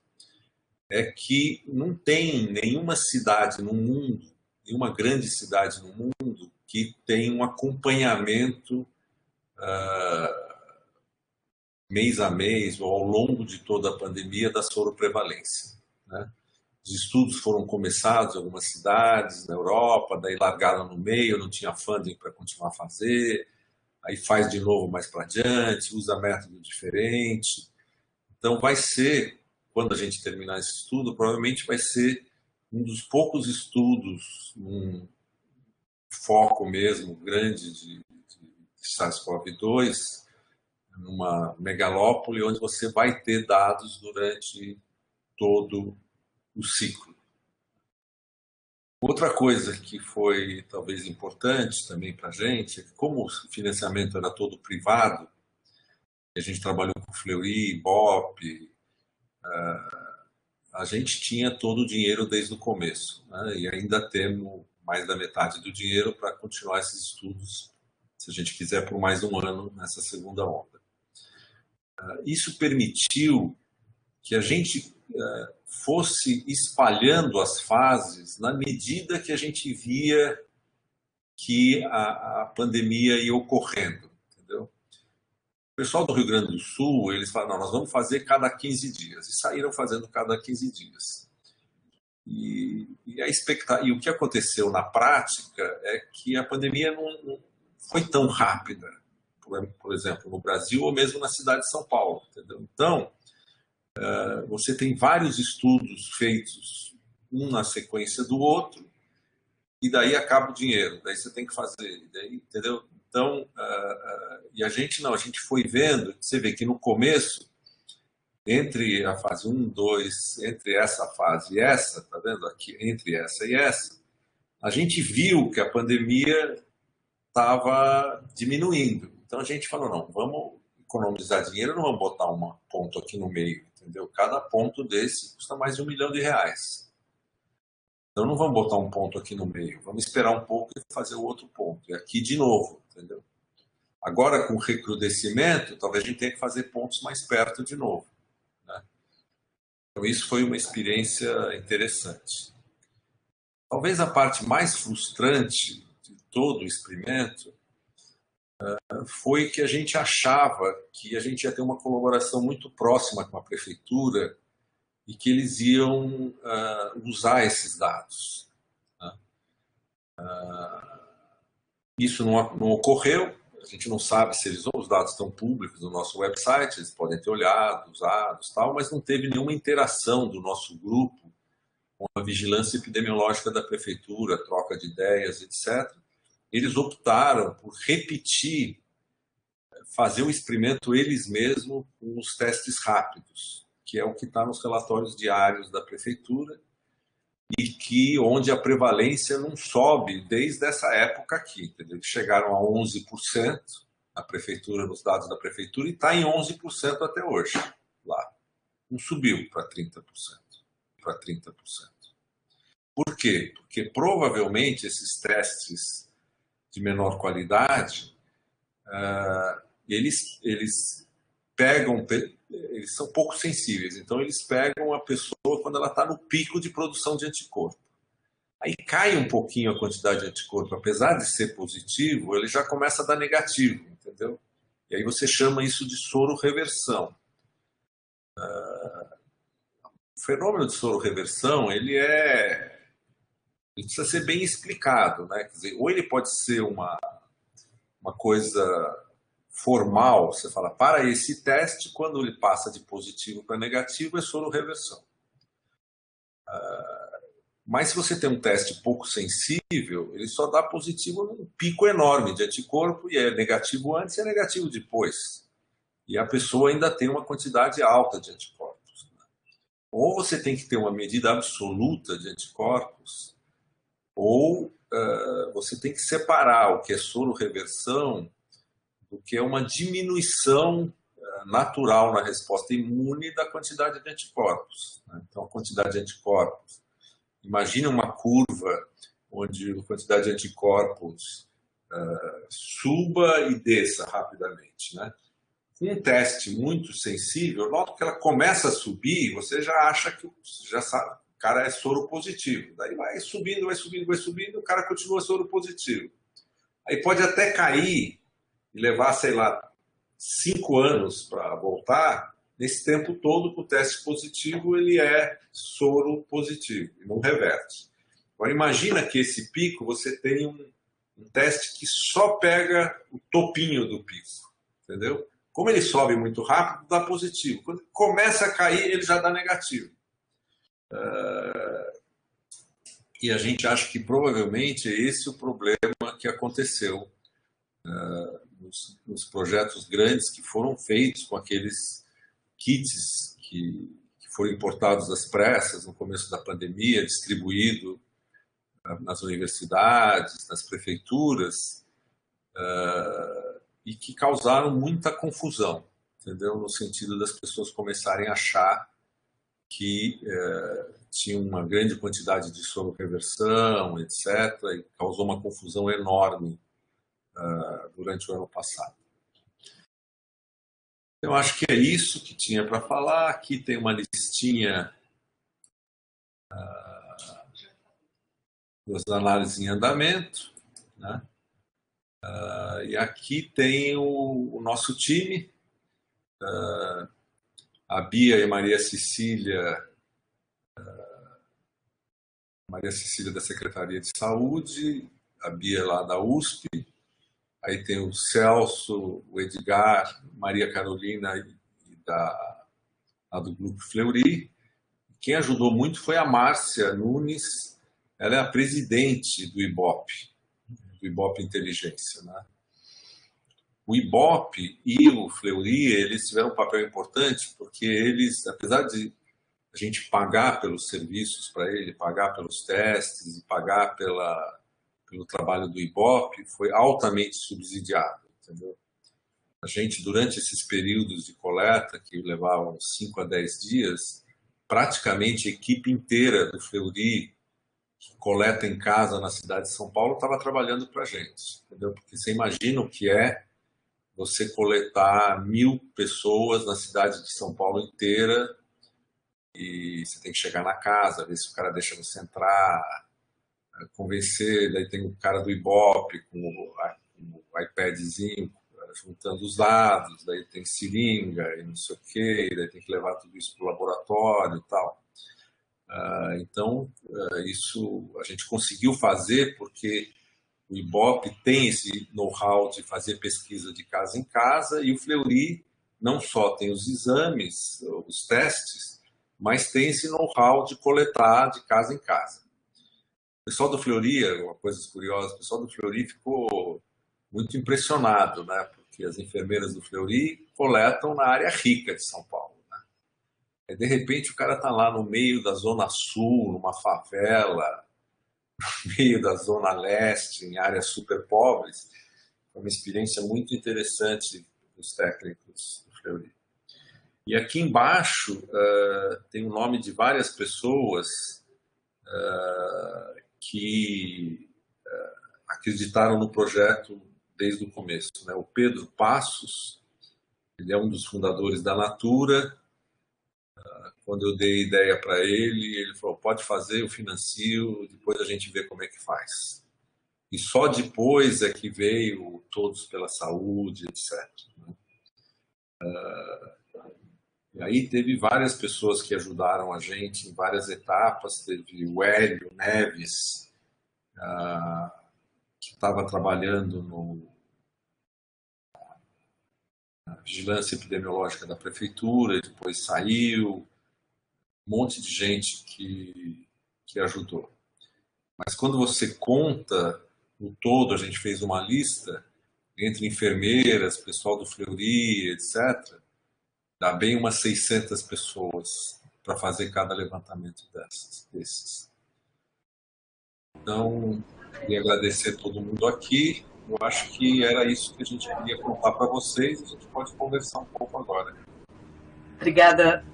é que não tem nenhuma cidade no mundo, nenhuma grande cidade no mundo, que tem um acompanhamento mês a mês ou ao longo de toda a pandemia da soroprevalência, né? Os estudos foram começados em algumas cidades na Europa, daí largaram no meio, não tinha funding para continuar a fazer, aí faz de novo mais para adiante, usa método diferente. Então vai ser, quando a gente terminar esse estudo, provavelmente vai ser um dos poucos estudos, um foco mesmo grande de SARS-CoV-2, numa megalópole, onde você vai ter dados durante todo o ciclo. Outra coisa que foi talvez importante também para a gente, é que como o financiamento era todo privado, a gente trabalhou com Fleury, BOP, a gente tinha todo o dinheiro desde o começo, né? E ainda temos mais da metade do dinheiro para continuar esses estudos, se a gente quiser, por mais um ano nessa segunda onda. Isso permitiu que a gente fosse espalhando as fases na medida que a gente via que a pandemia ia ocorrendo, entendeu? O pessoal do Rio Grande do Sul, eles falaram, não, nós vamos fazer cada 15 dias, e saíram fazendo cada 15 dias. E o que aconteceu na prática é que a pandemia não foi tão rápida, por exemplo, no Brasil ou mesmo na cidade de São Paulo, entendeu? Então, você tem vários estudos feitos, um na sequência do outro, e daí acaba o dinheiro, daí você tem que fazer, daí, entendeu? Então, e a gente não, a gente foi vendo, você vê que no começo, entre a fase 1, 2, entre essa fase e essa, tá vendo aqui, entre essa e essa, a gente viu que a pandemia estava diminuindo. Então a gente falou, não, vamos economizar dinheiro, não vamos botar um ponto aqui no meio, entendeu? Cada ponto desse custa mais de R$1 milhão. Então não vamos botar um ponto aqui no meio, vamos esperar um pouco e fazer o outro ponto. E aqui de novo, entendeu? Agora com o recrudescimento, talvez a gente tenha que fazer pontos mais perto de novo, né? Então isso foi uma experiência interessante. Talvez a parte mais frustrante de todo o experimento foi que a gente achava que a gente ia ter uma colaboração muito próxima com a prefeitura e que eles iam usar esses dados, né? Isso não ocorreu, a gente não sabe se os dados estão públicos no nosso website, eles podem ter olhado, usados, tal, mas não teve nenhuma interação do nosso grupo com a vigilância epidemiológica da prefeitura, troca de ideias, etc. Eles optaram por repetir, fazer o experimento eles mesmos com os testes rápidos, que é o que está nos relatórios diários da prefeitura e que onde a prevalência não sobe desde essa época aqui, entendeu? Chegaram a 11% na prefeitura, nos dados da prefeitura, e está em 11% até hoje lá. Não subiu para 30%. Por quê? Porque provavelmente esses testes de menor qualidade, eles pegam, eles são pouco sensíveis, então eles pegam a pessoa quando ela está no pico de produção de anticorpo. Aí cai um pouquinho a quantidade de anticorpo, apesar de ser positivo, ele já começa a dar negativo, entendeu? E aí você chama isso de sororeversão. O fenômeno de sororeversão, ele precisa ser bem explicado, né? Quer dizer, ou ele pode ser uma coisa formal, você fala, para esse teste, quando ele passa de positivo para negativo, é sororeversão. Mas se você tem um teste pouco sensível, ele só dá positivo num pico enorme de anticorpo, e é negativo antes e é negativo depois. E a pessoa ainda tem uma quantidade alta de anticorpos, né? Ou você tem que ter uma medida absoluta de anticorpos, ou você tem que separar o que é sororeversão do que é uma diminuição natural na resposta imune da quantidade de anticorpos, né? Então, a quantidade de anticorpos. Imagine uma curva onde a quantidade de anticorpos suba e desça rapidamente, né? Com um teste muito sensível, logo que ela começa a subir, você já acha que já sabe, o cara é soro positivo. Daí vai subindo, o cara continua soro positivo. Aí pode até cair e levar, sei lá, 5 anos para voltar. Nesse tempo todo, o teste positivo ele é soro positivo e não reverte. Agora imagina que esse pico você tem um teste que só pega o topinho do pico, entendeu? Como ele sobe muito rápido, dá positivo. Quando começa a cair, ele já dá negativo. E a gente acha que provavelmente é esse o problema que aconteceu nos projetos grandes que foram feitos com aqueles kits que foram importados às pressas no começo da pandemia, distribuído nas universidades, nas prefeituras, e que causaram muita confusão, entendeu? No sentido das pessoas começarem a achar que tinha uma grande quantidade de sororeversão, etc., e causou uma confusão enorme durante o ano passado. Eu acho que é isso que tinha para falar. Aqui tem uma listinha das análises em andamento, né? E aqui tem o nosso time, a Bia e Maria Cecília da Secretaria de Saúde, a Bia lá da USP, aí tem o Celso, o Edgar, Maria Carolina e lá do Grupo Fleury. Quem ajudou muito foi a Márcia Nunes, ela é a presidente do IBOP Inteligência, né? O IBOP e o Fleury, eles tiveram um papel importante porque eles, apesar de a gente pagar pelos serviços para ele, pagar pelos testes e pagar pelo trabalho do IBOP, foi altamente subsidiado, entendeu? A gente, durante esses períodos de coleta, que levavam 5 a 10 dias, praticamente a equipe inteira do Fleury, que coleta em casa na cidade de São Paulo, estava trabalhando para a gente, entendeu? Porque você imagina o que é você coletar 1000 pessoas na cidade de São Paulo inteira e você tem que chegar na casa, ver se o cara deixa você entrar, convencer, daí tem o cara do IBOP com o iPadzinho juntando os dados, daí tem seringa e não sei o quê, daí tem que levar tudo isso para o laboratório e tal. Então, isso a gente conseguiu fazer porque o IBOP tem esse know-how de fazer pesquisa de casa em casa e o Fleury não só tem os exames, os testes, mas tem esse know-how de coletar de casa em casa. O pessoal do Fleury, uma coisa curiosa, o pessoal do Fleury ficou muito impressionado, né? Porque as enfermeiras do Fleury coletam na área rica de São Paulo. Né? E de repente o cara está lá no meio da Zona Sul, numa favela, no meio da Zona Leste, em áreas super pobres. Foi uma experiência muito interessante dos técnicos do Fleury. E aqui embaixo tem o nome de várias pessoas que acreditaram no projeto desde o começo, né? O Pedro Passos, ele é um dos fundadores da Natura. Quando eu dei ideia para ele, ele falou, pode fazer, eu financio, depois a gente vê como é que faz. E só depois é que veio Todos pela Saúde, etc. E aí teve várias pessoas que ajudaram a gente em várias etapas. Teve o Hélio Neves, que estava trabalhando na vigilância epidemiológica da prefeitura, e depois saiu. Um monte de gente que ajudou. Mas quando você conta o todo, a gente fez uma lista entre enfermeiras, pessoal do Fleury, etc., dá bem umas 600 pessoas para fazer cada levantamento desses. Então, queria agradecer a todo mundo aqui. Eu acho que era isso que a gente queria contar para vocês. A gente pode conversar um pouco agora. Obrigada,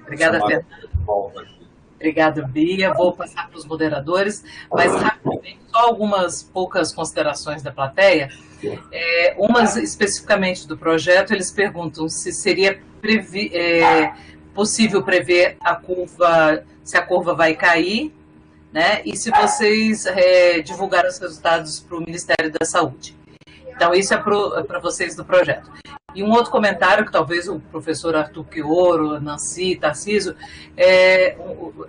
Fernanda. Obrigada, Bia. Vou passar para os moderadores, mas rapidamente, só algumas poucas considerações da plateia. Umas especificamente do projeto, eles perguntam se seria possível prever se a curva vai cair, né? E se vocês divulgaram os resultados para o Ministério da Saúde. Então, isso é para vocês do projeto. E um outro comentário que talvez o professor Arthur Quioro, Nancy, Tarcísio,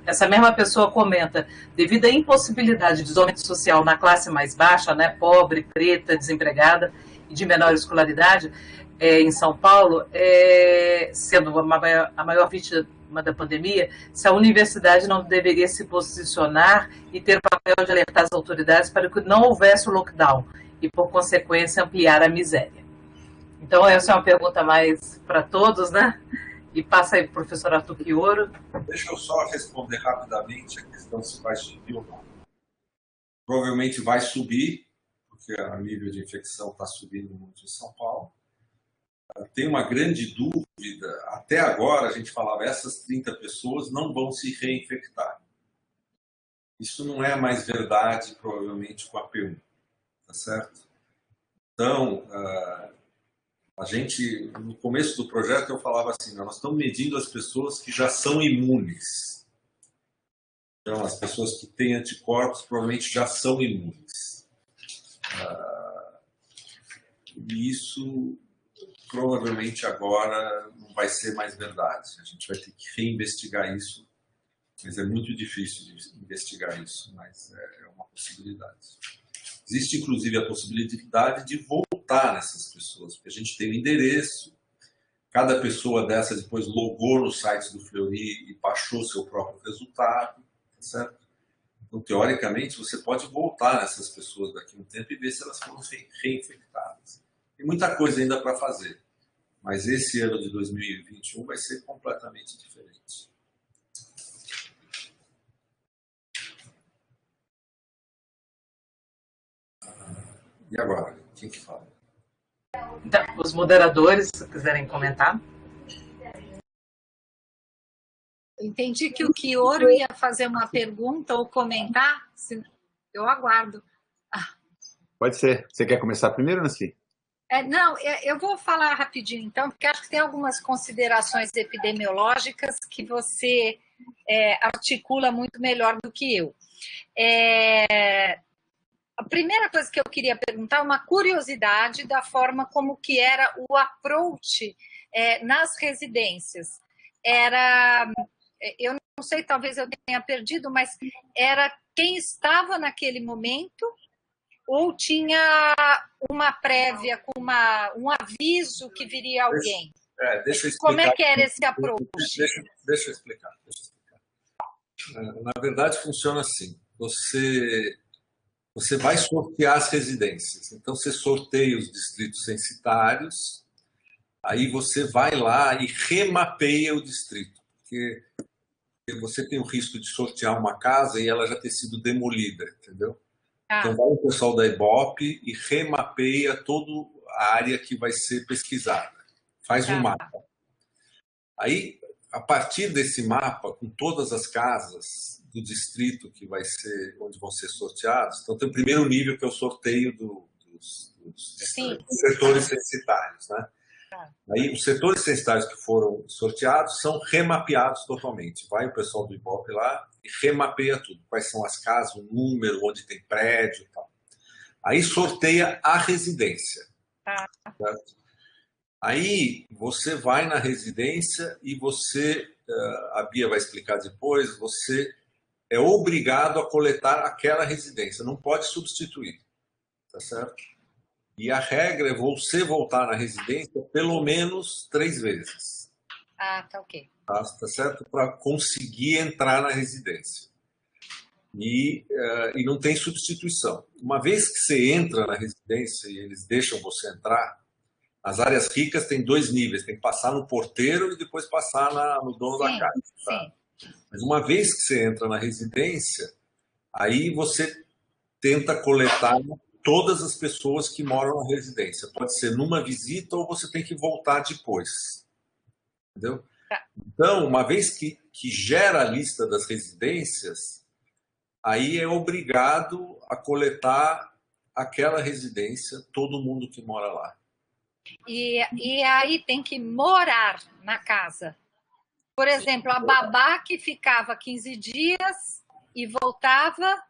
essa mesma pessoa comenta, devido à impossibilidade de isolamento social na classe mais baixa, né, pobre, preta, desempregada e de menor escolaridade, em São Paulo, sendo a maior vítima da pandemia, se a universidade não deveria se posicionar e ter o papel de alertar as autoridades para que não houvesse o lockdown e, por consequência, ampliar a miséria. Então, essa é uma pergunta mais para todos, né? E passa aí para o professor Arthur Quioro. Deixa eu só responder rapidamente a questão se vai subir ou não. Provavelmente vai subir, porque o nível de infecção está subindo muito em São Paulo. Tem uma grande dúvida. Até agora, a gente falava, essas 30 pessoas não vão se reinfectar. Isso não é mais verdade, provavelmente, com a P1. Tá certo? Então, a gente, no começo do projeto, eu falava assim, nós estamos medindo as pessoas que já são imunes. Então, as pessoas que têm anticorpos provavelmente já são imunes. E isso, provavelmente, agora não vai ser mais verdade. A gente vai ter que reinvestigar isso, mas é muito difícil de investigar isso, mas é uma possibilidade. Existe, inclusive, a possibilidade de voltar nessas pessoas, porque a gente tem o endereço, cada pessoa dessa depois logou no site do Fleury e baixou seu próprio resultado, certo? Então, teoricamente, você pode voltar nessas pessoas daqui a um tempo e ver se elas foram reinfectadas. Tem muita coisa ainda para fazer, mas esse ano de 2021 vai ser completamente diferente. E agora, quem que fala? Então, os moderadores, se quiserem comentar. Entendi que o Quioro ia fazer uma pergunta ou comentar. Eu aguardo. Pode ser. Você quer começar primeiro, Nancy? Não, eu vou falar rapidinho, então, porque acho que tem algumas considerações epidemiológicas que você articula muito melhor do que eu. A primeira coisa que eu queria perguntar é uma curiosidade da forma como que era o approach nas residências. Eu não sei, talvez eu tenha perdido, mas era quem estava naquele momento ou tinha uma prévia com um aviso que viria alguém? Deixa eu explicar. Como é que era esse approach? Deixa eu explicar. Na verdade, funciona assim. Você vai sortear as residências. Então, você sorteia os distritos censitários, aí você vai lá e remapeia o distrito, porque você tem o risco de sortear uma casa e ela já ter sido demolida, entendeu? Então, vai o pessoal da Ibope e remapeia toda a área que vai ser pesquisada. Faz um mapa. Aí, a partir desse mapa, com todas as casas do distrito que vai ser, onde vão ser sorteados, então tem o primeiro nível, que é o sorteio dos setores censitários, né? Aí, os setores censitários que foram sorteados são remapeados totalmente. Vai o pessoal do Ibope lá e remapeia tudo. Quais são as casas, o número, onde tem prédio e tal. Aí sorteia a residência. Certo? Aí você vai na residência e você, a Bia vai explicar depois, você é obrigado a coletar aquela residência, não pode substituir, tá certo? E a regra é você voltar na residência pelo menos 3 vezes. Tá ok. Tá certo? Para conseguir entrar na residência. E não tem substituição. Uma vez que você entra na residência e eles deixam você entrar, as áreas ricas têm 2 níveis, tem que passar no porteiro e depois passar no dono da casa. Tá? Mas uma vez que você entra na residência, aí você tenta coletar todas as pessoas que moram na residência. Pode ser numa visita ou você tem que voltar depois. Entendeu? Então, uma vez que gera a lista das residências, aí é obrigado a coletar aquela residência, todo mundo que mora lá. E aí tem que morar na casa. Por exemplo, a babá que ficava 15 dias e voltava,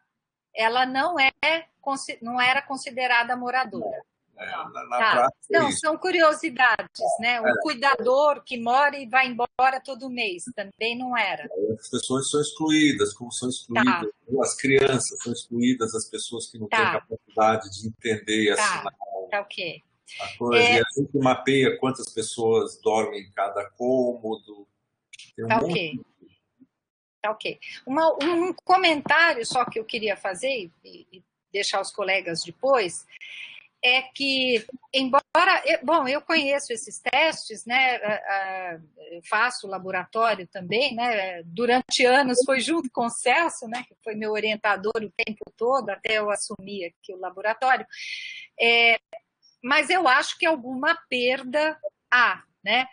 ela não era considerada moradora. Na Tá. prática é Não, isso. são curiosidades, né? Um cuidador que mora e vai embora todo mês também não era. As pessoas são excluídas, como são excluídas as crianças, são excluídas as pessoas que não têm Tá. capacidade de entender e Tá, assinar tá ok. a coisa. E a gente mapeia quantas pessoas dormem em cada cômodo. Tem um Tá monte ok. Tá ok. Um comentário só que eu queria fazer e deixar os colegas depois é que, embora... Bom, eu conheço esses testes, né? Eu faço laboratório também, né? Durante anos foi junto com o Celso, né? Que foi meu orientador o tempo todo, até eu assumir aqui o laboratório. Mas eu acho que alguma perda há, né?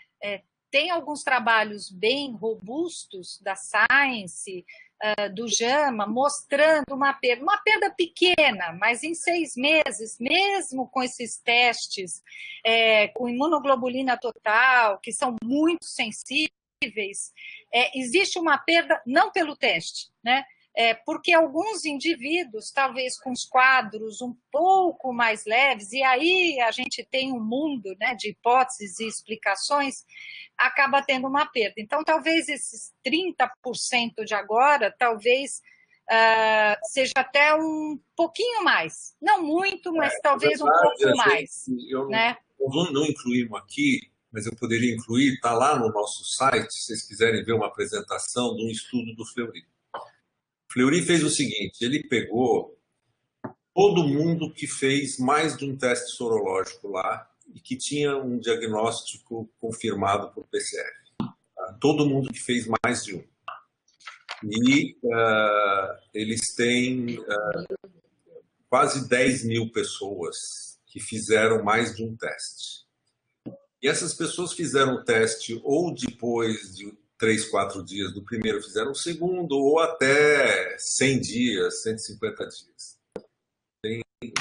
Tem alguns trabalhos bem robustos da Science, do JAMA, mostrando uma perda pequena, mas em 6 meses, mesmo com esses testes, com imunoglobulina total, que são muito sensíveis, existe uma perda não pelo teste, né? Porque alguns indivíduos, talvez com os quadros um pouco mais leves, e aí a gente tem um mundo, né, de hipóteses e explicações, acaba tendo uma perda. Então, talvez esses 30% de agora, talvez seja até um pouquinho mais. Não muito, mas talvez um pouco mais. Né? Não incluímos aqui, mas eu poderia incluir, está lá no nosso site, se vocês quiserem ver uma apresentação de um estudo do Fleury. Fleury fez o seguinte, ele pegou todo mundo que fez mais de um teste sorológico lá e que tinha um diagnóstico confirmado por PCR. Tá? Todo mundo que fez mais de um. E eles têm quase 10 mil pessoas que fizeram mais de um teste. E essas pessoas fizeram o teste ou depois de 3, 4 dias do primeiro fizeram o segundo, ou até 100 dias, 150 dias.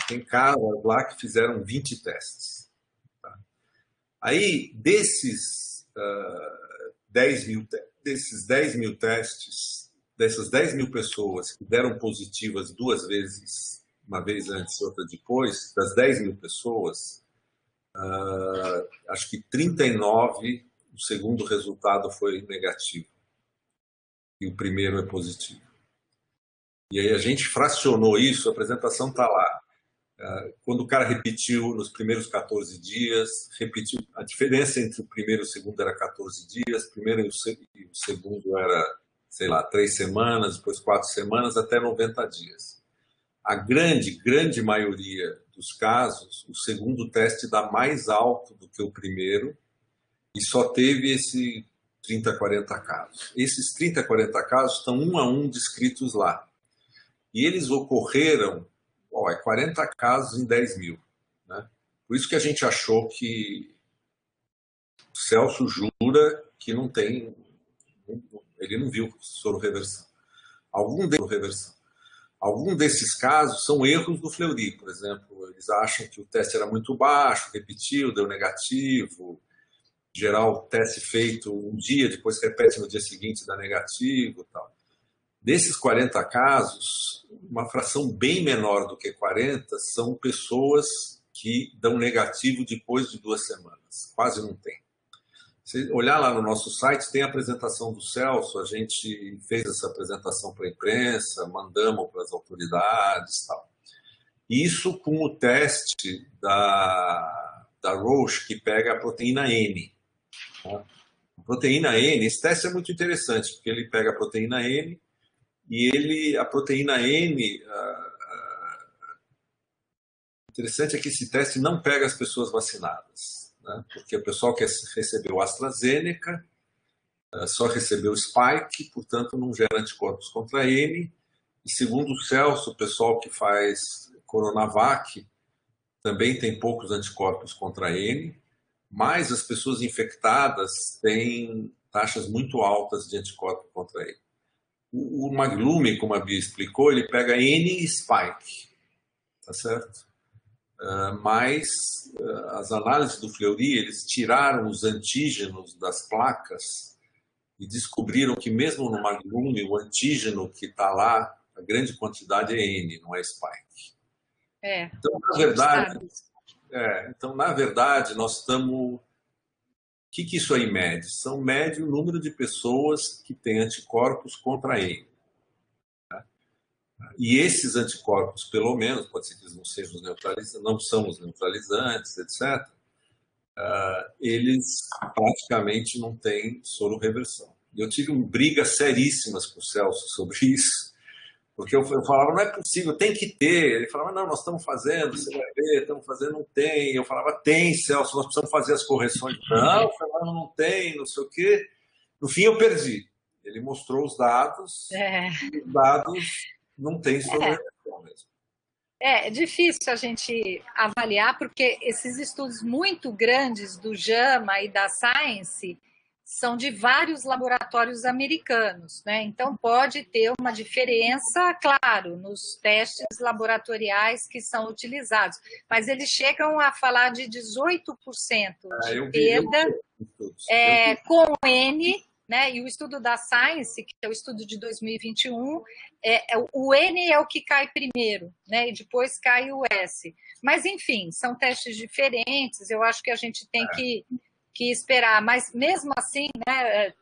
Tem caras lá que fizeram 20 testes. Tá? Aí, desses 10 mil testes, dessas 10 mil pessoas que deram positivas 2 vezes, uma vez antes e outra depois, das 10 mil pessoas, acho que 39, o segundo resultado foi negativo. E o primeiro é positivo. E aí a gente fracionou isso, a apresentação está lá. Quando o cara repetiu nos primeiros 14 dias, repetiu, a diferença entre o primeiro e o segundo era 14 dias, o primeiro e o segundo era, sei lá, 3 semanas, depois 4 semanas, até 90 dias. A grande maioria dos casos, o segundo teste dá mais alto do que o primeiro e só teve esse 30, 40 casos. Esses 30, 40 casos estão um a um descritos lá. E eles ocorreram, 40 casos em 10 mil. Né? Por isso que a gente achou que o Celso jura que não tem, ele não viu sororeversão. Algum desses casos são erros do Fleury, por exemplo. Eles acham que o teste era muito baixo, repetiu, deu negativo. Em geral, o teste feito um dia, depois repete no dia seguinte, dá negativo. Tal. Desses 40 casos, uma fração bem menor do que 40 são pessoas que dão negativo depois de 2 semanas. Quase não tem. Se olhar lá no nosso site, tem a apresentação do Celso, a gente fez essa apresentação para a imprensa, mandamos para as autoridades e tal. Isso com o teste da Roche, que pega a proteína N. Tá? A proteína N, esse teste é muito interessante, porque ele pega a proteína N e a proteína N... interessante é que esse teste não pega as pessoas vacinadas. Né? Porque o pessoal que recebeu AstraZeneca só recebeu Spike, portanto não gera anticorpos contra N. E segundo o Celso, o pessoal que faz Coronavac também tem poucos anticorpos contra N, mas as pessoas infectadas têm taxas muito altas de anticorpos contra N. O Maglume, como a Bia explicou, ele pega N e Spike, tá certo? Mas as análises do Fleury, eles tiraram os antígenos das placas e descobriram que mesmo no Maglume, o antígeno que está lá, a grande quantidade é N, não é Spike. Então, na verdade, Então, na verdade, nós estamos... O que isso aí mede? Mede o número de pessoas que têm anticorpos contra a N. E esses anticorpos, pelo menos, pode ser que eles não sejam os neutralizantes, não são os neutralizantes, etc., eles praticamente não têm sororeversão. Eu tive brigas seríssimas com o Celso sobre isso, porque eu falava, não é possível, tem que ter. Ele falava, não, nós estamos fazendo, você vai ver, estamos fazendo, não tem. Eu falava, tem, Celso, nós precisamos fazer as correções. Não, eu falava, não tem, não sei o quê. No fim, eu perdi. Ele mostrou os dados, e os dados não têm sororeversão mesmo. É difícil a gente avaliar, porque esses estudos muito grandes do JAMA e da Science são de vários laboratórios americanos, né? Então pode ter uma diferença, claro, nos testes laboratoriais que são utilizados, mas eles chegam a falar de 18% de perda com N, né? E o estudo da Science, que é o estudo de 2021, o N é o que cai primeiro, né? E depois cai o S. Mas, enfim, são testes diferentes, eu acho que a gente tem que esperar. Mas, mesmo assim, né,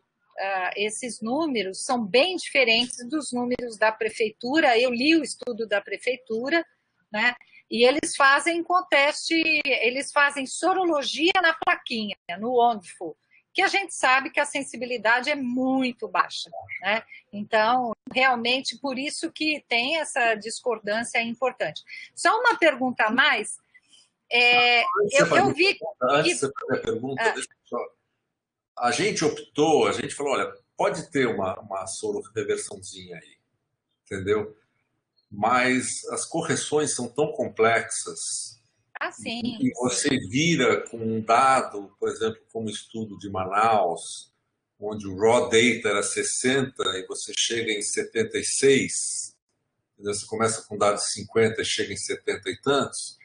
esses números são bem diferentes dos números da prefeitura. Eu li o estudo da prefeitura, né? E eles fazem com teste, eles fazem sorologia na plaquinha, no ONGFO, que a gente sabe que a sensibilidade é muito baixa, né? Então, realmente, por isso que tem essa discordância importante. Só uma pergunta a mais. Eu vi que... Antes de você fazer a pergunta, deixa eu só... A gente falou, olha, pode ter uma sororeversãozinha aí, entendeu? Mas as correções são tão complexas. Sim. E você vira com um dado, por exemplo, como o estudo de Manaus, onde o raw data era 60 e você chega em 76, você começa com dados 50 e chega em 70 e tantos,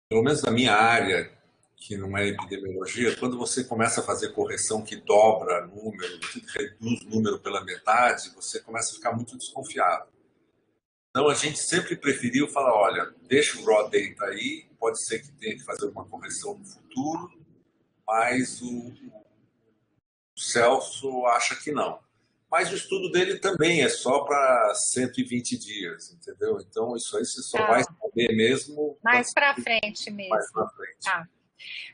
pelo menos na minha área, que não é epidemiologia, quando você começa a fazer correção que dobra número, que reduz o número pela metade, você começa a ficar muito desconfiado. Então, a gente sempre preferiu falar, olha, deixa o raw data aí, pode ser que tenha que fazer uma correção no futuro, mas o Celso acha que não. Mas o estudo dele também é só para 120 dias, entendeu? Então, isso aí você só vai saber mesmo... Mais para frente mesmo. Mais para frente.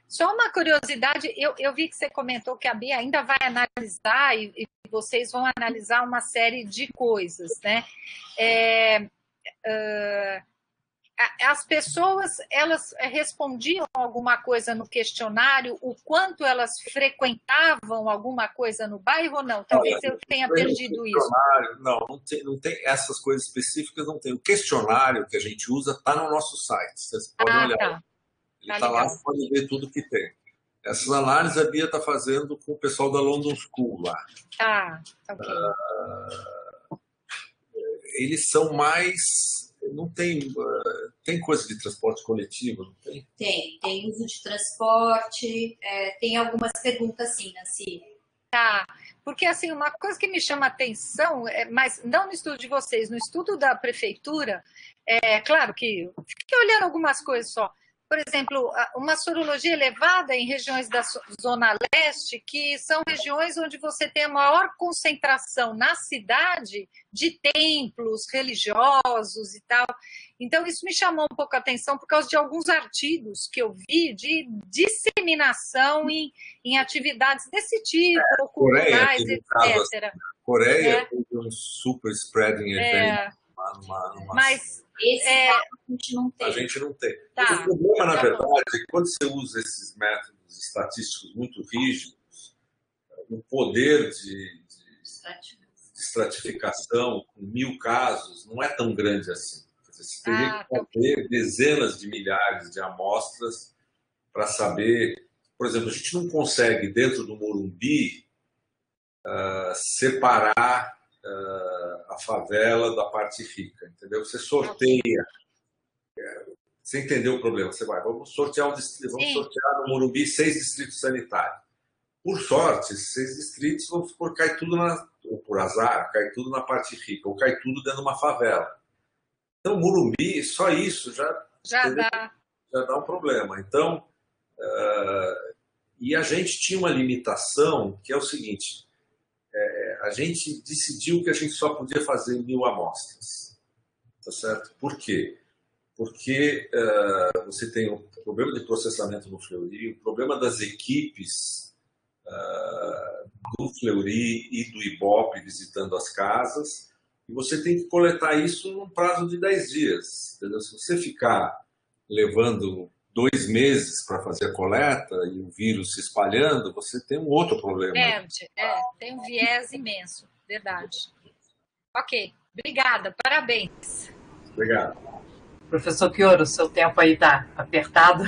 Só uma curiosidade, eu vi que você comentou que a Bia ainda vai analisar e vocês vão analisar uma série de coisas, né? As pessoas, elas respondiam alguma coisa no questionário, o quanto elas frequentavam alguma coisa no bairro ou não? Talvez eu tenha perdido isso. Não tem essas coisas específicas, não tem. O questionário que a gente usa está no nosso site, vocês podem olhar. Tá. Ele está lá, você pode ver tudo que tem. Essas análises a Bia está fazendo com o pessoal da London School lá. Ok. Eles são mais... Não tem... Tem coisa de transporte coletivo, não tem? Tem uso de transporte, tem algumas perguntas sim, Nancy. Porque assim, uma coisa que me chama a atenção, mas não no estudo de vocês, no estudo da prefeitura, claro que fiquei olhando algumas coisas só. Por exemplo, uma sorologia elevada em regiões da Zona Leste, que são regiões onde você tem a maior concentração na cidade de templos religiosos e tal. Então, isso me chamou um pouco a atenção por causa de alguns artigos que eu vi de disseminação em atividades desse tipo, culturais, etc. Coreia teve um super spreading event. Mas... a gente não tem. O problema, na verdade, é que quando você usa esses métodos estatísticos muito rígidos, o poder de estratificação com 1000 casos não é tão grande assim. Você teria que fazer dezenas de milhares de amostras para saber... Por exemplo, a gente não consegue, dentro do Morumbi, separar a favela da parte rica, entendeu? Você sorteia. Você entendeu o problema? Você vai, vamos sortear no Morumbi 6 distritos sanitários. Por sorte, esses 6 distritos, vamos supor, cai tudo ou por azar, cai tudo na parte rica, ou cai tudo dentro de uma favela. Então, Morumbi, só isso Já dá. já dá um problema. Então, e a gente tinha uma limitação, que é o seguinte, a gente decidiu que a gente só podia fazer 1.000 amostras. Tá certo? Por quê? Porque você tem o problema de processamento no Fleury, o problema das equipes do Fleury e do Ibope visitando as casas, e você tem que coletar isso num prazo de 10 dias. Entendeu? Se você ficar levando 2 meses para fazer a coleta e o vírus se espalhando, você tem um outro problema. Perde, tem um viés imenso, verdade. Ok, obrigada, parabéns. Obrigado. Professor Chioro, seu tempo aí está apertado.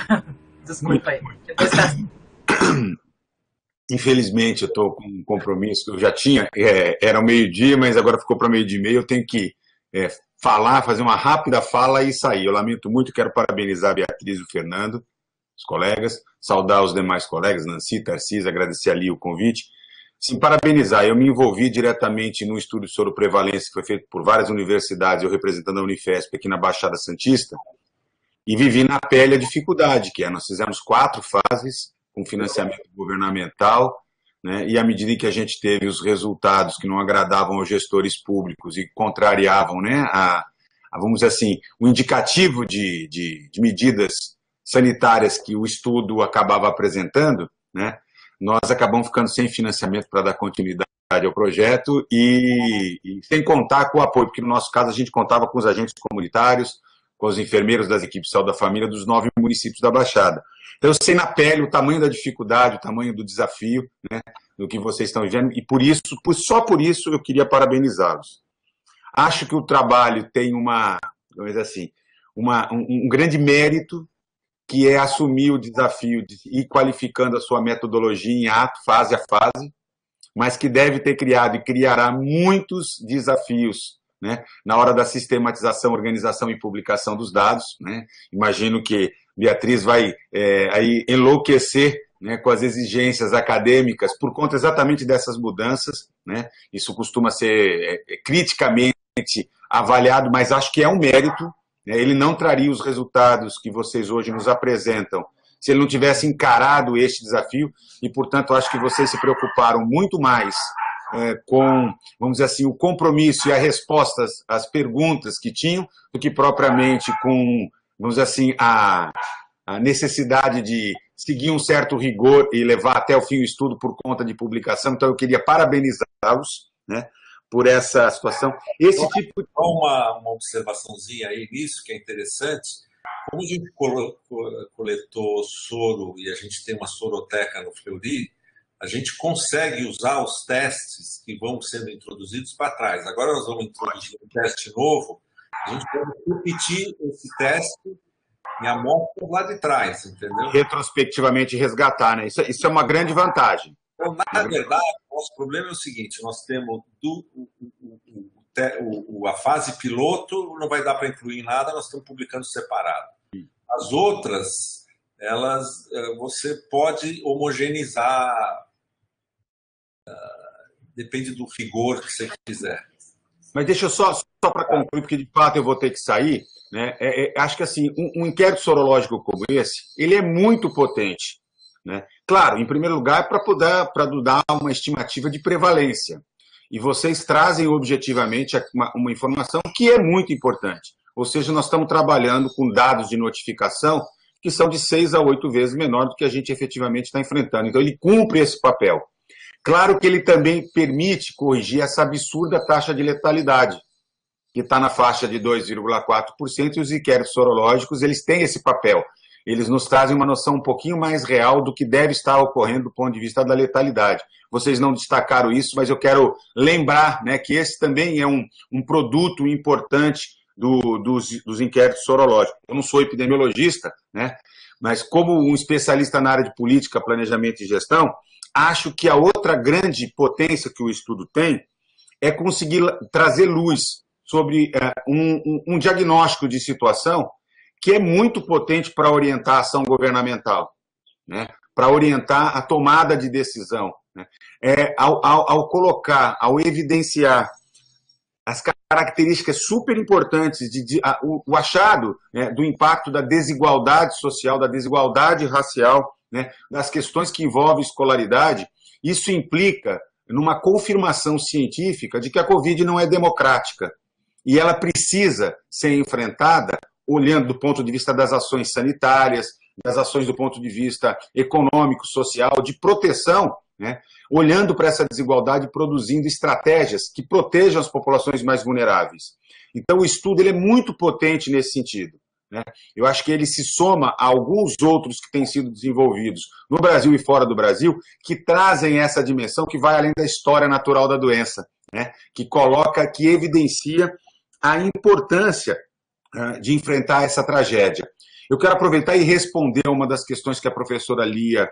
Desculpa aí. Depois tá... Infelizmente, eu estou com um compromisso que eu já tinha, era o meio-dia, mas agora ficou para meio-dia e meio, eu tenho que fazer uma rápida fala e sair. Eu lamento muito, quero parabenizar a Beatriz e o Fernando, os colegas, saudar os demais colegas, Nancy, Tarcísio, agradecer ali o convite. Sim, parabenizar. Eu me envolvi diretamente no estudo de soroprevalência que foi feito por várias universidades, eu representando a Unifesp aqui na Baixada Santista, e vivi na pele a dificuldade, que nós fizemos 4 fases com financiamento governamental, né, e à medida em que a gente teve os resultados que não agradavam aos gestores públicos e contrariavam, né, vamos dizer assim, o indicativo de medidas sanitárias que o estudo acabava apresentando, né, nós acabamos ficando sem financiamento para dar continuidade ao projeto e sem contar com o apoio, porque no nosso caso a gente contava com os agentes comunitários, com os enfermeiros das equipes de saúde da família dos 9 municípios da Baixada. Então eu sei na pele o tamanho da dificuldade, o tamanho do desafio, né, do que vocês estão vivendo, e só por isso eu queria parabenizá-los. Acho que o trabalho tem vamos dizer assim, um grande mérito, que é assumir o desafio de ir qualificando a sua metodologia em ato, fase a fase, mas que deve ter criado e criará muitos desafios, né, na hora da sistematização, organização e publicação dos dados, né. Imagino que Beatriz vai aí enlouquecer, né, com as exigências acadêmicas por conta exatamente dessas mudanças, né. Isso costuma ser criticamente avaliado, mas acho que é um mérito. Ele não traria os resultados que vocês hoje nos apresentam se ele não tivesse encarado este desafio e, portanto, acho que vocês se preocuparam muito mais com, vamos dizer assim, o compromisso e as respostas às perguntas que tinham do que propriamente com, vamos dizer assim, a necessidade de seguir um certo rigor e levar até o fim o estudo por conta de publicação. Então, eu queria parabenizá-los, né, por essa situação. Esse tipo de... Uma observaçãozinha aí nisso, que é interessante. Como a gente coletou soro e a gente tem uma soroteca no Fleury, a gente consegue usar os testes que vão sendo introduzidos para trás. Agora nós vamos introduzir um teste novo, a gente pode repetir esse teste em amostras lá de trás, entendeu? Retrospectivamente resgatar, né? Isso é uma grande vantagem. Então, na verdade, o nosso problema é o seguinte, nós temos a fase piloto, não vai dar para incluir em nada, nós estamos publicando separado. As outras, você pode homogeneizar, depende do rigor que você quiser. Mas deixa eu só para concluir, porque de fato eu vou ter que sair, né? Acho que assim, um inquérito sorológico como esse, ele é muito potente, né? Claro, em primeiro lugar, para dar uma estimativa de prevalência. E vocês trazem objetivamente uma informação que é muito importante. Ou seja, nós estamos trabalhando com dados de notificação que são de 6 a 8 vezes menor do que a gente efetivamente está enfrentando. Então, ele cumpre esse papel. Claro que ele também permite corrigir essa absurda taxa de letalidade, que está na faixa de 2,4%, e os inquéritos sorológicos, eles têm esse papel. Eles nos trazem uma noção um pouquinho mais real do que deve estar ocorrendo do ponto de vista da letalidade. Vocês não destacaram isso, mas eu quero lembrar, né, que esse também é um produto importante dos inquéritos sorológicos. Eu não sou epidemiologista, né, mas como um especialista na área de política, planejamento e gestão, acho que a outra grande potência que o estudo tem é conseguir trazer luz sobre um diagnóstico de situação que é muito potente para orientar a ação governamental, né? Para orientar a tomada de decisão, né? Ao evidenciar as características super importantes, o achado, né, do impacto da desigualdade social, da desigualdade racial, né, das questões que envolvem escolaridade, isso implica numa confirmação científica de que a Covid não é democrática e ela precisa ser enfrentada olhando do ponto de vista das ações sanitárias, das ações do ponto de vista econômico, social, de proteção, né, olhando para essa desigualdade, produzindo estratégias que protejam as populações mais vulneráveis. Então, o estudo ele é muito potente nesse sentido, né? Eu acho que ele se soma a alguns outros que têm sido desenvolvidos no Brasil e fora do Brasil, que trazem essa dimensão que vai além da história natural da doença, né? Que evidencia a importância de enfrentar essa tragédia. Eu quero aproveitar e responder uma das questões que a professora Lia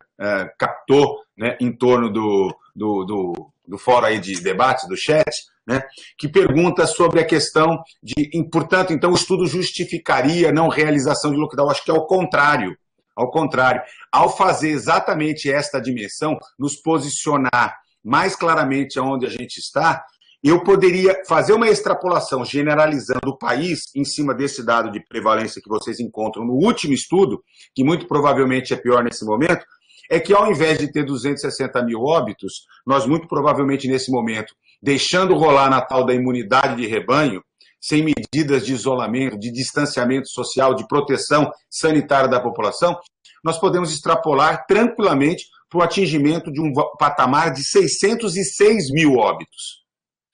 captou, né, em torno do fórum aí de debate, do chat, né, que pergunta sobre a questão de, portanto, então o estudo justificaria a não realização de lockdown. Acho que é ao contrário. Ao contrário, ao fazer exatamente esta dimensão, nos posicionar mais claramente aonde a gente está, eu poderia fazer uma extrapolação generalizando o país em cima desse dado de prevalência que vocês encontram no último estudo, que muito provavelmente é pior nesse momento, é que ao invés de ter 260 mil óbitos, nós muito provavelmente nesse momento, deixando rolar na tal da imunidade de rebanho, sem medidas de isolamento, de distanciamento social, de proteção sanitária da população, nós podemos extrapolar tranquilamente para o atingimento de um patamar de 606 mil óbitos.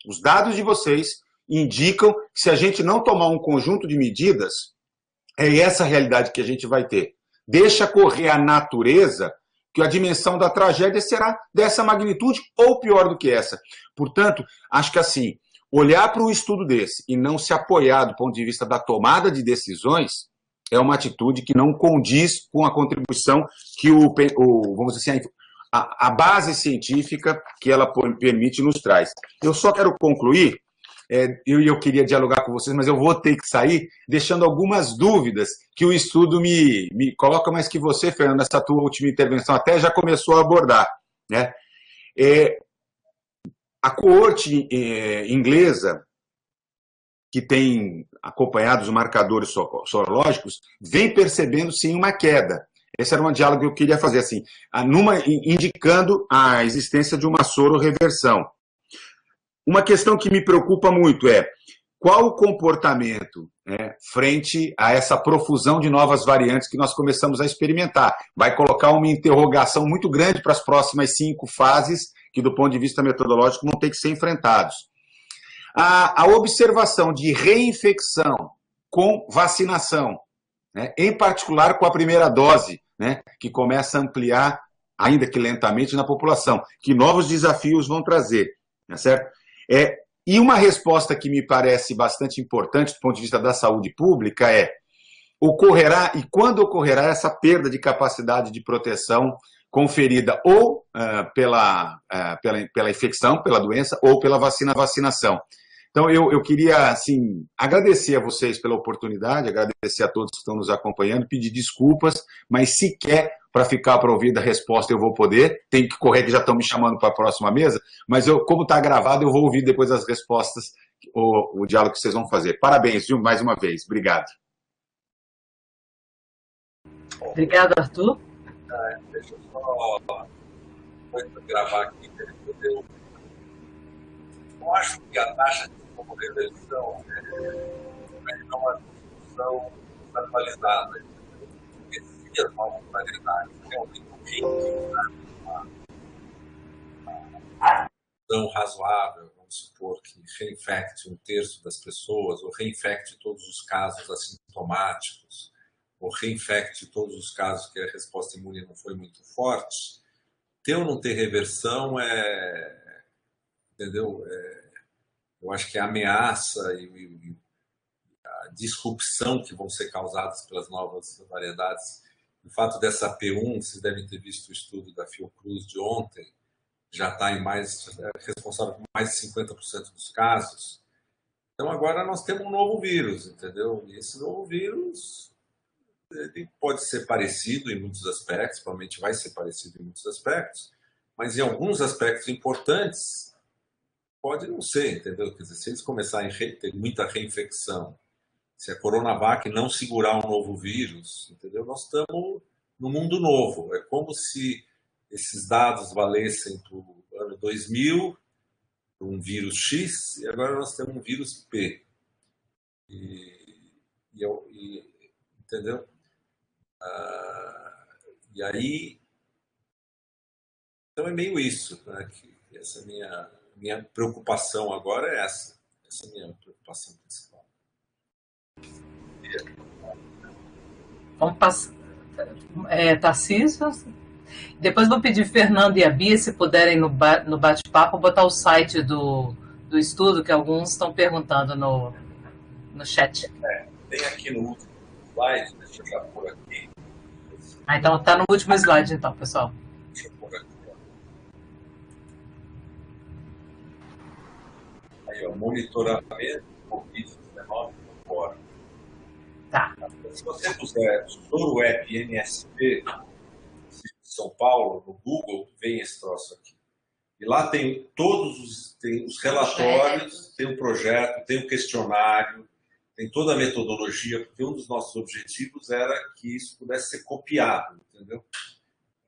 Os dados de vocês indicam que se a gente não tomar um conjunto de medidas, é essa a realidade que a gente vai ter. Deixa correr a natureza, que a dimensão da tragédia será dessa magnitude ou pior do que essa. Portanto, acho que assim, olhar para um estudo desse e não se apoiar do ponto de vista da tomada de decisões é uma atitude que não condiz com a contribuição que vamos dizer assim, a base científica que ela permite nos traz. Eu só quero concluir, eu queria dialogar com vocês, mas eu vou ter que sair deixando algumas dúvidas que o estudo me coloca, mas que você, Fernando, nessa tua última intervenção até já começou a abordar, né? A coorte inglesa, que tem acompanhado os marcadores sorológicos, vem percebendo, sim, uma queda. Esse era um diálogo que eu queria fazer, assim, indicando a existência de uma sororeversão. Uma questão que me preocupa muito é qual o comportamento, né, frente a essa profusão de novas variantes que nós começamos a experimentar. Vai colocar uma interrogação muito grande para as próximas 5 fases, que do ponto de vista metodológico vão ter que ser enfrentados. A observação de reinfecção com vacinação, né, em particular com a primeira dose, né, que começa a ampliar, ainda que lentamente, na população, que novos desafios vão trazer, tá certo? E uma resposta que me parece bastante importante do ponto de vista da saúde pública é: ocorrerá, e quando ocorrerá essa perda de capacidade de proteção conferida ou pela infecção, pela doença, ou pela vacinação. Então, eu queria, assim, agradecer a vocês pela oportunidade, agradecer a todos que estão nos acompanhando, pedir desculpas, mas sequer para ficar para ouvir da resposta eu vou poder, tenho que correr que já estão me chamando para a próxima mesa, mas como está gravado, eu vou ouvir depois as respostas, o diálogo que vocês vão fazer. Parabéns, viu, mais uma vez. Obrigado. Obrigado, Arthur. Deixa eu só gravar aqui para ele poder ouvir. Eu acho que a taxa de reversão é uma discussão atualizada. Porque se as novas variedades realmente uma tão razoável, vamos supor que reinfecte 1/3 das pessoas, ou reinfecte todos os casos assintomáticos, ou reinfecte todos os casos que a resposta imune não foi muito forte, ter ou não ter reversão entendeu? Eu acho que a ameaça e a disrupção que vão ser causadas pelas novas variedades, o fato dessa P1, vocês devem ter visto o estudo da Fiocruz de ontem, já está responsável por mais de 50% dos casos. Então agora nós temos um novo vírus, entendeu? E esse novo vírus ele pode ser parecido em muitos aspectos, provavelmente vai ser parecido em muitos aspectos, mas em alguns aspectos importantes pode não ser, entendeu? Quer dizer, se eles começarem a ter muita reinfecção, se a Coronavac não segurar um novo vírus, entendeu? Nós estamos no mundo novo. É como se esses dados valessem para o ano 2000, um vírus X, e agora nós temos um vírus P. Entendeu? E aí, então é meio isso, né? Que essa minha preocupação agora é essa é a minha preocupação principal. Vamos passar. Tarcísio? Depois vou pedir Fernando e a Bia, se puderem no bate-papo, botar o site do estudo, que alguns estão perguntando no chat. Tem aqui no último slide, deixa eu já pôr aqui. Então está no último slide, então, pessoal. Deixa eu pôr aqui. Aí, ó, monitoramento Covid-19 fora. Tá. Se você puser Soro App MSP de São Paulo, no Google, vem esse troço aqui. E lá tem tem os relatórios, tem o projeto, tem o questionário, tem toda a metodologia, porque um dos nossos objetivos era que isso pudesse ser copiado, entendeu?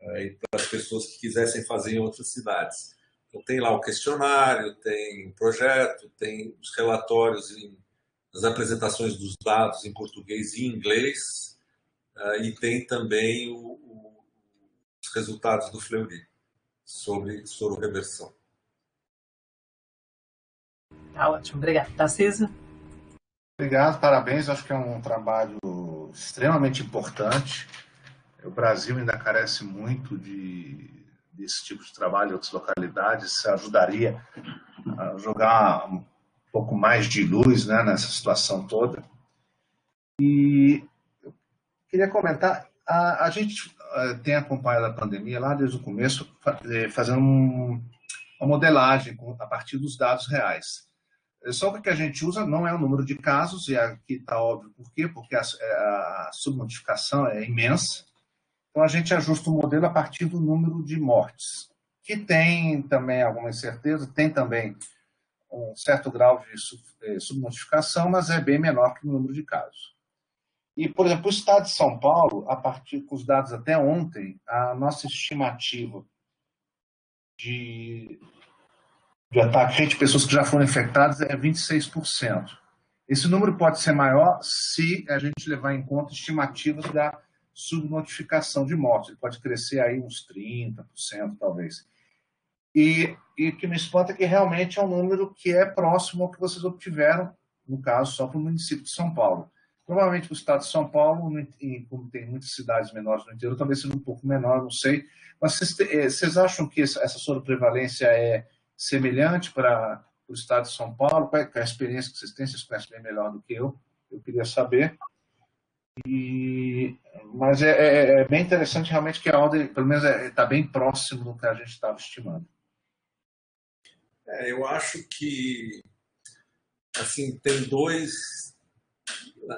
E para as pessoas que quisessem fazer em outras cidades. Então tem lá o questionário, tem o projeto, tem os relatórios, as apresentações dos dados em português e inglês, e tem também os resultados do Fleury sobre sororeversão. Tá ótimo, obrigado. Tarcísio? Obrigado, parabéns. Acho que é um trabalho extremamente importante. O Brasil ainda carece muito desse tipo de trabalho em outras localidades. Isso ajudaria a jogar um pouco mais de luz, né, nessa situação toda. E eu queria comentar, a gente tem acompanhado a pandemia lá desde o começo, fazendo uma modelagem a partir dos dados reais. Só que o que a gente usa não é o número de casos, e aqui está óbvio por quê, porque a subnotificação é imensa. Então a gente ajusta o modelo a partir do número de mortes, que tem também alguma incerteza, tem também um certo grau de subnotificação, mas é bem menor que o número de casos. E, por exemplo, o estado de São Paulo, a partir com os dados até ontem, a nossa estimativa de ataque de pessoas que já foram infectadas é 26%. Esse número pode ser maior se a gente levar em conta estimativas da subnotificação de mortes. Ele pode crescer aí uns 30%, talvez. E o que me espanta é que realmente é um número que é próximo ao que vocês obtiveram, no caso, só para o município de São Paulo. Provavelmente o estado de São Paulo, e como tem muitas cidades menores no interior, talvez seja um pouco menor, não sei. Mas vocês acham que essa sobreprevalência é semelhante para o estado de São Paulo? Qual é a experiência que vocês têm? Vocês conhecem bem melhor do que eu queria saber. Mas é bem interessante realmente que a ordem, pelo menos, está bem próximo do que a gente estava estimando. Eu acho que, assim, tem dois...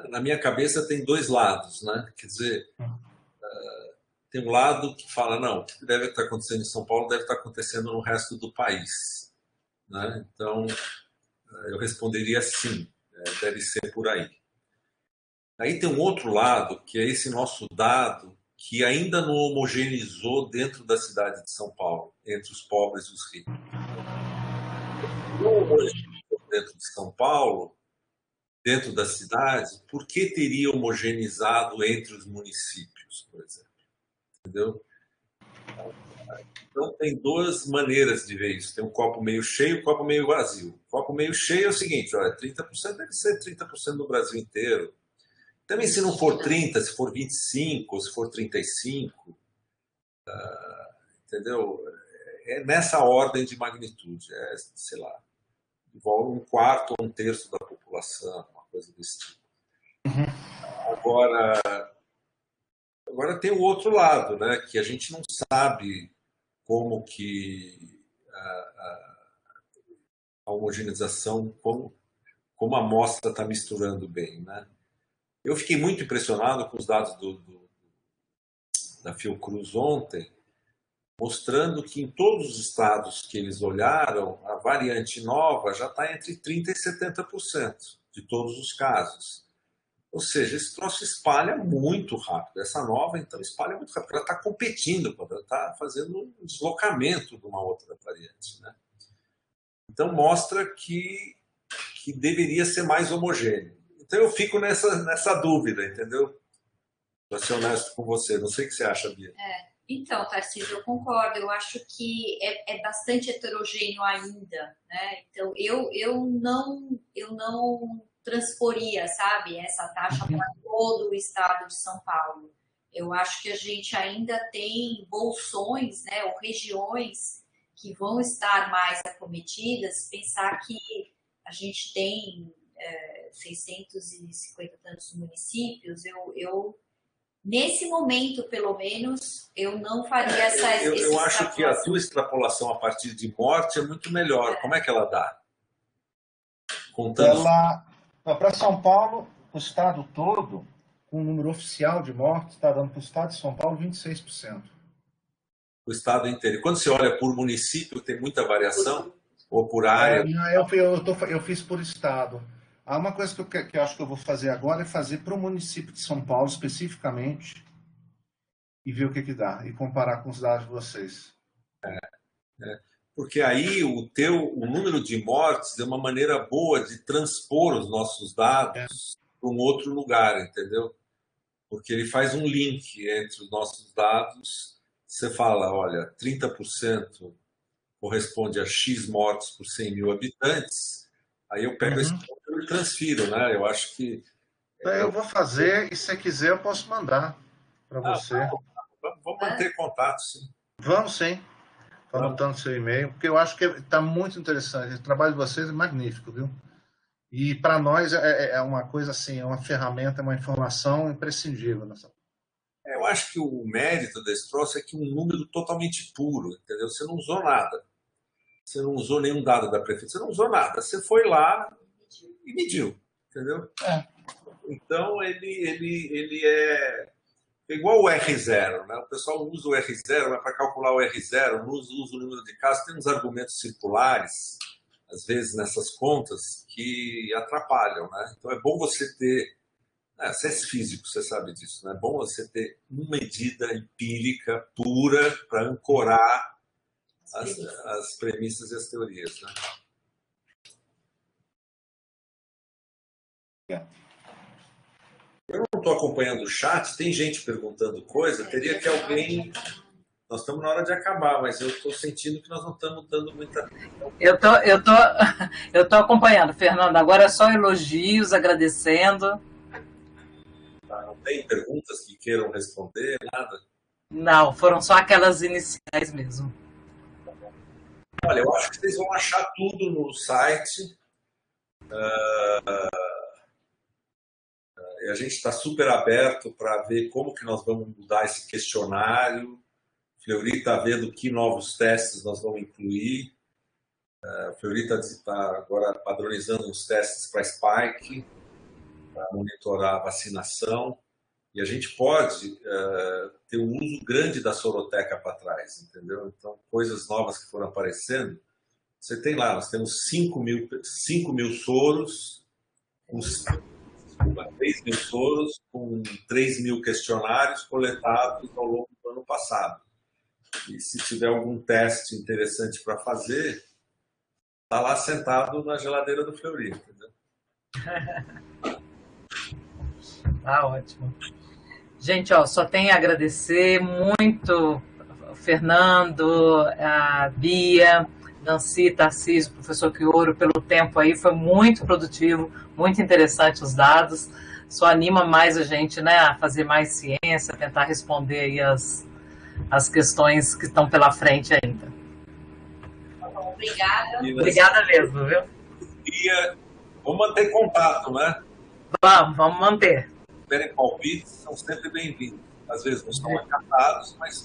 Na minha cabeça tem dois lados, né? Quer dizer, tem um lado que fala, não, o que deve estar acontecendo em São Paulo deve estar acontecendo no resto do país, né? Então, eu responderia sim, deve ser por aí. Aí tem um outro lado, que é esse nosso dado, que ainda não homogeneizou dentro da cidade de São Paulo, entre os pobres e os ricos. Não homogeneizou dentro de São Paulo, dentro das cidades, por que teria homogeneizado entre os municípios, por exemplo? Entendeu? Então, tem duas maneiras de ver isso. Tem um copo meio cheio e um copo meio vazio. O copo meio cheio é o seguinte, olha, 30% deve ser 30% do Brasil inteiro. Também, se não for 30%, se for 25%, ou se for 35%, entendeu? É nessa ordem de magnitude. É, sei lá, igual 1/4 ou 1/3 da população, uma coisa desse tipo. Agora tem o outro lado, né, que a gente não sabe como que a homogeneização, como a amostra está misturando bem, né? Eu fiquei muito impressionado com os dados da Fiocruz ontem, mostrando que em todos os estados que eles olharam, a variante nova já está entre 30% e 70% de todos os casos. Ou seja, esse troço espalha muito rápido. Essa nova, então, espalha muito rápido. Ela está competindo, ela está fazendo um deslocamento de uma outra variante, né? Então, mostra que deveria ser mais homogêneo. Então, eu fico nessa dúvida, entendeu? Para ser honesto com você. Não sei o que você acha, Bia. Então, Tarcísio, eu concordo. Eu acho que é bastante heterogêneo ainda, né? Então, eu não transporia, sabe, essa taxa para todo o estado de São Paulo. Eu acho que a gente ainda tem bolsões, né, ou regiões que vão estar mais acometidas. Pensar que a gente tem 650 e tantos municípios, eu nesse momento, pelo menos, eu não faria essa Eu acho que a tua extrapolação a partir de morte é muito melhor. Como é que ela dá? Contando... Para São Paulo, o estado todo, com o número oficial de mortes, está dando para o estado de São Paulo 26%. O estado inteiro. E quando você olha por município, tem muita variação? Ou por área? Eu fiz por estado. Há uma coisa que eu acho que eu vou fazer agora é fazer para o município de São Paulo, especificamente, e ver o que dá, e comparar com os dados de vocês. Porque aí o número de mortes é uma maneira boa de transpor os nossos dados para um outro lugar, entendeu? Porque ele faz um link entre os nossos dados. Você fala, olha, 30% corresponde a X mortes por 100 mil habitantes. Aí eu pego esse número e transfiro, né? Eu acho que... Eu vou fazer, e se você quiser eu posso mandar para você. Vamos manter contato, sim. Vamos sim. Estou anotando seu e-mail, porque eu acho que está muito interessante. O trabalho de vocês é magnífico, viu? E para nós é uma coisa assim, é uma ferramenta, uma informação imprescindível. Eu acho que o mérito desse troço é que um número totalmente puro, entendeu? Você não usou nada. Você não usou nenhum dado da prefeitura, você não usou nada. Você foi lá e mediu, entendeu? Então, ele é igual o R0, né? O pessoal usa o R0, mas para calcular o R0, não usa o número de casos. Tem uns argumentos circulares, às vezes, nessas contas, que atrapalham, né? Então, é bom você ter... Você é físico, você sabe disso, né? É bom você ter uma medida empírica, pura, para ancorar as premissas e as teorias, né? Eu não estou acompanhando o chat, tem gente perguntando coisa, teria que alguém... Nós estamos na hora de acabar, mas eu estou sentindo que nós não estamos dando muita... Eu tô acompanhando, Fernando. Agora é só elogios, agradecendo. Não tem perguntas que queiram responder, nada? Não, foram só aquelas iniciais mesmo. Olha, eu acho que vocês vão achar tudo no site. A gente está super aberto para ver como que nós vamos mudar esse questionário. Fleury está vendo que novos testes nós vamos incluir. Fleury está agora padronizando os testes para Spike, para monitorar a vacinação. E a gente pode ter um uso grande da soroteca para trás, entendeu? Então, coisas novas que foram aparecendo. Você tem lá, nós temos 5 mil soros, 3 mil soros, com 3 mil questionários coletados ao longo do ano passado. E se tiver algum teste interessante para fazer, está lá sentado na geladeira do Fleury, entendeu? Tá ótimo. Gente, só tenho a agradecer muito o Fernando, a Bia, Nancy, Tarcísio, professor Quioro, pelo tempo aí. Foi muito produtivo, muito interessante os dados. Só anima mais a gente, né, a fazer mais ciência, tentar responder aí as questões que estão pela frente ainda. Obrigada. Obrigada mesmo, viu? Bia, vamos manter contato, né? Vamos manter. Se tiverem palpites, são sempre bem-vindos. Às vezes não são acatados, mas